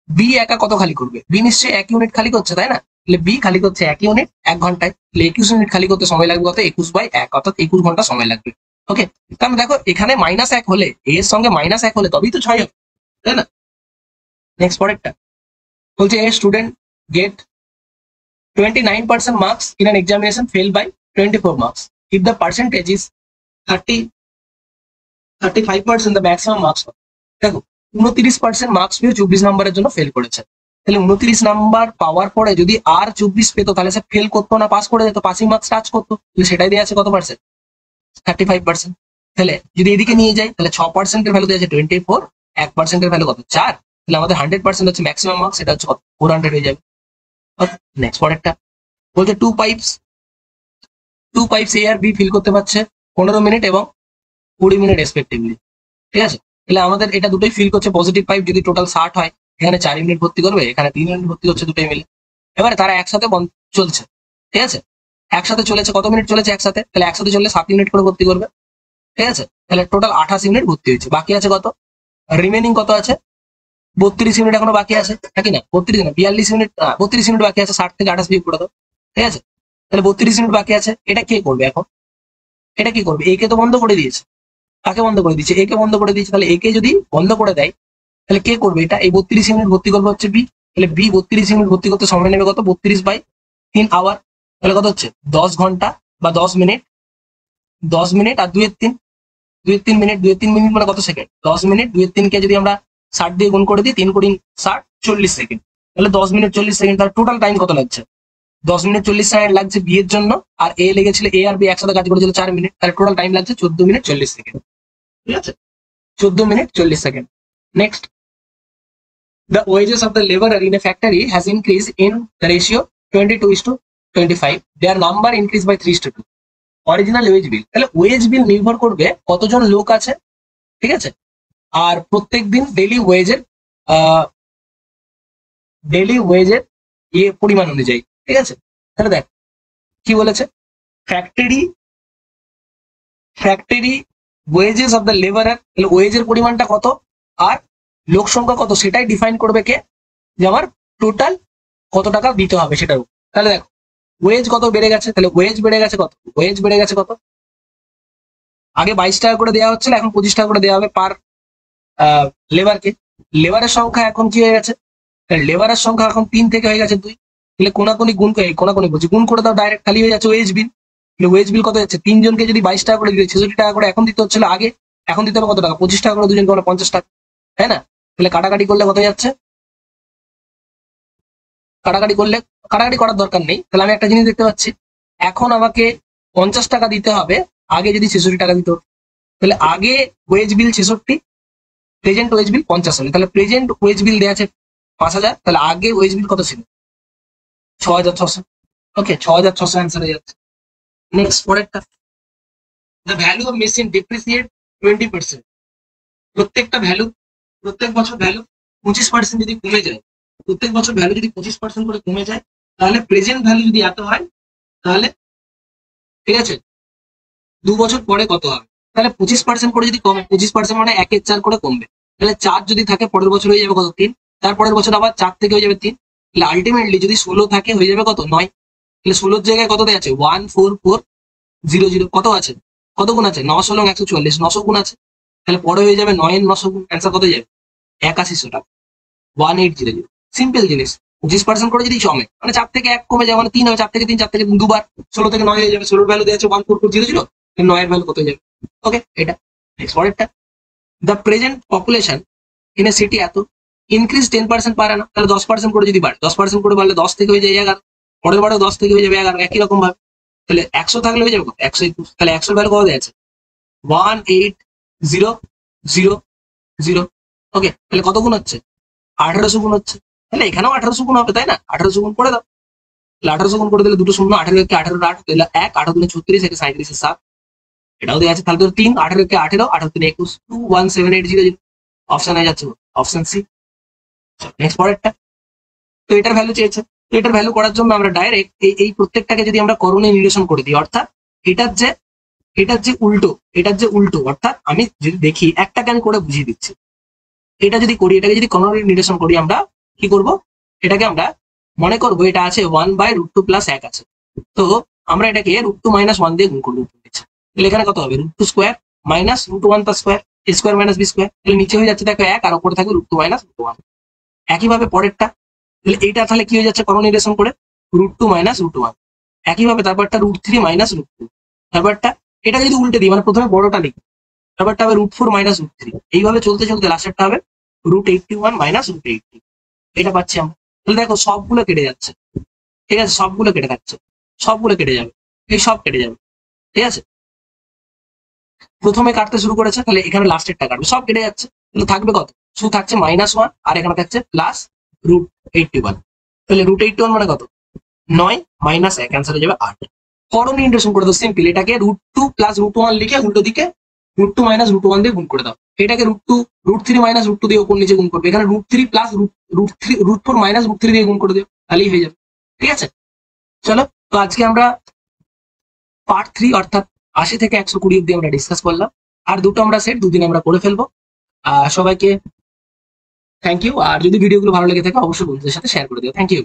বি একা কত খালি করবে? বি নিশ্চয়ই 1 ইউনিট খালি করছে, তাই না? তাহলে বি খালি করছে 1 ইউনিট 1 ঘন্টায়। তাহলে 21 ইউনিট খালি করতে সময় লাগবে কত? 21/1, অর্থাৎ 21 ঘন্টা সময় লাগবে। ওকে, কারণ দেখো এখানে -1 হলে, এ এর সঙ্গে -1 হলে তবেই তো 6 হবে, তাই না? নেক্সট পরেরটা বলছে a student get 29% marks in an examination failed by 24 marks. If the percentage is 35%, the maximum marks. দেখো 29% মার্কস পেয়ে 24 নম্বরের জন্য ফেল করেছে। তাহলে 29 নাম্বার পাওয়ার পরে যদি আর 24 পেত তাহলে সে ফেল করতো না, পাস করে যেত, পাসিং মার্কস টাচ করতো। সেটাই দেওয়া আছে কত পার্সেন্ট? 35%। তাহলে যদি এদিকে নিয়ে যাই তাহলে 6%-এর ভ্যালু দেওয়া আছে 24, 1%-এর ভ্যালু কত? 4। তাহলে আমাদের 100% হচ্ছে ম্যাক্সিমাম মার্কস, সেটা হচ্ছে 400 হয়ে যাবে। নেক্সট পরেরটা বলছে টু পাইপস এ আর বি ফিল করতে পারছে 15 মিনিট এবং 20 মিনিট রেসপেক্টিভলি। ঠিক আছে, তাহলে আমাদের এটা দুটোই ফিল করছে। পজিটিভ পাইপ যদি টোটাল 60 হয়, এখানে 4 ইউনিট ভর্তি করবে, এখানে 3 ইউনিট ভর্তি করছে, দুটোই মিলে। এবারে তারা একসাথে চলছে, ঠিক আছে, একসাথে চলেছে। কত মিনিট চলেছে একসাথে? তাহলে একসাথে চললে 7 ইউনিট করে ভর্তি করবে। ঠিক আছে, তাহলে টোটাল 28 ইউনিট ভর্তি হয়েছে। বাকি আছে কত? রিমেনিং কত আছে? 32 ইউনিট এখনো বাকি আছে, নাকি না? 32 না, 42 ইউনিট, 32 ইউনিট বাকি আছে। 60 থেকে 28 বিয়োগ করে দাও। ঠিক আছে, তাহলে 32 ইউনিট বাকি আছে। এটা কে করবে এখন? এটা কি করবে? একে তো বন্ধ করে দিয়েছে। কাকে বন্ধ করে দিয়েছে? একে বন্ধ করে দিয়েছে। তাহলে একে যদি বন্ধ করে দেয় তাহলে কে করবে এটা? এই 32 ইউনিট ভর্তি করবে হচ্ছে বি। তাহলে বি 32 ইউনিট ভর্তি করতে সময় নেবে কত? 32/3 আওয়ার। তাহলে কত হচ্ছে? 10 ঘন্টা বা 10 মিনিট। 10 মিনিট আর 2-3, 2-3 মিনিট, 2-3 মিনিট মানে কত সেকেন্ড? 10 মিনিট 2-3 কে যদি আমরা 60 দিয়ে গুণ করে দিই, 3 × 60 40 সেকেন্ড। তাহলে 10 মিনিট 40 সেকেন্ড। তার টোটাল টাইম কত লাগছে? 10 মিনিট 40 সেকেন্ড লাগছে বি এর জন্য, আর এ লেগেছিল, এ আর বি একসাথে কাজ করেছিল 4 মিনিট। তাহলে টোটাল টাইম লাগছে 14 মিনিট 40 সেকেন্ড। ঠিক আছে, 14 minute 40 second. Next, the wages of the laborer in a factory has increased in the ratio 22:25. Their number increased by 3:2. Original wage bill. তাহলে ওয়েজ বিল নির্ভর করবে কতজন লোক আছে, ঠিক আছে, আর প্রত্যেক দিন ডেইলি ওয়েজের পরিমাণ অনুযায়ী। ঠিক আছে, তাহলে দেখ কি বলেছে, factory wages of the labourer. তাহলে ওয়েজের পরিমাণটা কত আর লোক সংখ্যা কত সেটাই ডিফাইন করবে কে? যে আমার টোটাল কত টাকা দিতে হবে সেটার উপর। তাহলে দেখো ওয়েজ কত বেড়ে গেছে, তাহলে ওয়েজ বেড়ে গেছে কত, ওয়েজ বেড়ে গেছে কত, আগে 22 টাকা করে দেওয়া হচ্ছিল, এখন 25 টাকা করে দেওয়া হবে পার লেবারকে। লেবারের সংখ্যা এখন কি হয়ে গেছে, লেবারের সংখ্যা এখন 3 থেকে হয়ে গেছে 2। তাহলে কোনাকুনি কোনাকুনি বলছি গুণ করে দাও, ডাইরেক্ট খালি হয়ে যাচ্ছে ওয়েজ বিল। ওয়েজ বিল কত যাচ্ছে, 3 জনকে যদি 22 টাকা করে দিলে 66 টাকা করে এখন দিতে হচ্ছিল আগে, এখন দিতে হবে কত টাকা, 25 টাকা করে, দুজনকে মানে 50 টাকা, তাই না? তাহলে কাটাকাটি করলে কত যাচ্ছে, কাটাকাটি করলে, কাটাকাটি করার দরকার নেই। তাহলে আমি একটা জিনিস দেখতে পাচ্ছি, এখন আমাকে 50 টাকা দিতে হবে, আগে যদি 66 টাকা দিত। তাহলে আগে ওয়েজ বিল 66, প্রেজেন্ট ওয়েজ বিল 50 হবে। তাহলে প্রেজেন্ট ওয়েজ বিল দেওয়া আছে 5000, তাহলে আগে ওয়েজ বিল কত ছিল, 6600। ওকে, 6600 অ্যান্সার হয়ে যাচ্ছে। নেক্সট পরেরটা, the value of machine depreciate 20%। প্রত্যেকটা ভ্যালু, প্রত্যেক বছর ভ্যালু 25% যদি কমে যায়, প্রত্যেক বছর ভ্যালু যদি 25% করে কমে যায়, তাহলে প্রেজেন্ট ভ্যালু যদি এত হয়, তাহলে ঠিক আছে 2 বছর পরে কত হবে। তাহলে 25% করে যদি কমে, 25% মানে 1/4 করে কমবে। তাহলে 4 যদি থাকে পরের বছর হয়ে যাবে কত, 3। তারপরের বছর আবার 4 থেকে হয়ে যাবে 3। তাহলে আলটিমেটলি যদি 16 থাকে হয়ে যাবে কত, 9। তাহলে 16 জায়গায় কত দেওয়া আছে, 14400। কত আছে, কত গুণ আছে, 9 16 144, 900 গুণ আছে। তাহলে পরে হয়ে যাবে 9 এর 900 গুণ, অ্যান্সার কত যাবে, 8100 টাকা, 1800। সিম্পল জিনিস। 25% করে যদি কমে মানে 4 থেকে 1 কমে যায় মানে 3 হবে, 4 থেকে 3, 4 থেকে 3 দুবার, 16 থেকে 9 হয়ে যাবে। 16 ভ্যালু দেওয়া আছে 14400, 9 এর ভ্যালু কত হয়ে যাবে। ওকে, এটা নেক্সট পরেরটা, the present population in a city এত, ইনক্রিজ 10% পারে না, তাহলে 10% করে যদি বাড়ে, 10% করে বাড়লে 10 থেকে হয়ে যায় 11, পরের বারে 10 থেকে হয়ে যাবে 11, একই রকম ভাবে। তাহলে 100 থাকলে হয়ে যাবে 121। তাহলে 100 ভ্যালু কত দেওয়া আছে, 18000। ওকে, তাহলে কত গুণ হচ্ছে, 1800 গুণ হচ্ছে। তাহলে এখানেও 1800 গুণ হবে, তাই না? 1800 গুণ করে দাও। তাহলে 1800 গুণ করে দিলে দুটো শূন্য, 18 কে 18 8, তাহলে 1, 8 দুনে 36, একে 37 7, এটাও দেওয়া আছে। তাহলে তোর 3, 18 কে 18, 18 3 21, 217800। অপশন হয়ে যাচ্ছে অপশন সি। নেক্সট পরেরটা, তো এটার ভ্যালু চেয়েছে, তো এটার ভ্যালু করার জন্য আমরা ডাইরেক্ট এই প্রত্যেকটাকে যদি আমরা করণীয় নিরসন করে দিই, অর্থাৎ এটার যে উল্টো, অর্থাৎ আমি যদি দেখি একটাকে আমি করে বুঝিয়ে দিচ্ছি, এটা যদি করি, এটাকে যদি করণীয় নিরসন করি, আমরা কি করব, এটাকে আমরা মনে করবো এটা আছে 1/√2 + 1 আছে, তো আমরা এটাকে √2 - 1 দিয়ে গুণ করবো। তাহলে এখানে কত হবে, √2 স্কোয়ার মাইনাস √1 তার square, a square minus b square. তাহলে নিচে হয়ে যাচ্ছে দেখো 1, আর উপরে থাকবে √2 - √1। একইভাবে পরেরটা, তাহলে এইটা তাহলে কি হয়ে যাচ্ছে করণীয় নিরসন করে, √2 - √1। একইভাবে তারপরটা √3 - √2। তারপরটা এটা যদি উল্টে দিই, মানে প্রথমে বড়টা লিখি, তারপরটা হবে √4 - √3। এইভাবে চলতে চলতে লাস্টেরটা হবে √81 - √80। এটা পাচ্ছি আমরা। তাহলে দেখো সবগুলো কেটে যাচ্ছে, ঠিক আছে, সবগুলো কেটে যাচ্ছে, সবগুলো কেটে যাবে, এই সব কেটে যাবে, ঠিক আছে। প্রথমে কাটতে শুরু করেছে, তাহলে এখানে লাস্টেরটা কাটবে, সব কেটে যাচ্ছে। তাহলে থাকবে কত, শুধু থাকছে -1, আর এখানে থাকছে +√81। তাহলে √81 মানে কত, 9 - 1, অ্যান্সার হয়ে যাবে 8। করণীয় নিরসন করে দাও, সিম্পল। এটাকে √2 + √1 লিখে উল্টো দিকে √2 - √1 দিয়ে গুণ করে দাও। এটাকে √3 - √2 দিয়ে উপর নিচে গুণ করবে, এখানে √3 + √4 - √3 দিয়ে গুণ করে দিও, তাহলেই হয়ে যাবে, ঠিক আছে। চলো, তো আজকে আমরা পার্ট 3 অর্থাৎ 80 থেকে 120 অব্দি আমরা ডিসকাস করলাম, আর দুটো আমরা সেট দুদিন আমরা করে ফেলবো। সবাইকে থ্যাংক ইউ, আর যদি ভিডিওগুলো ভালো লেগে থাকে অবশ্যই বন্ধুদের সাথে শেয়ার করে দিও। Thank you.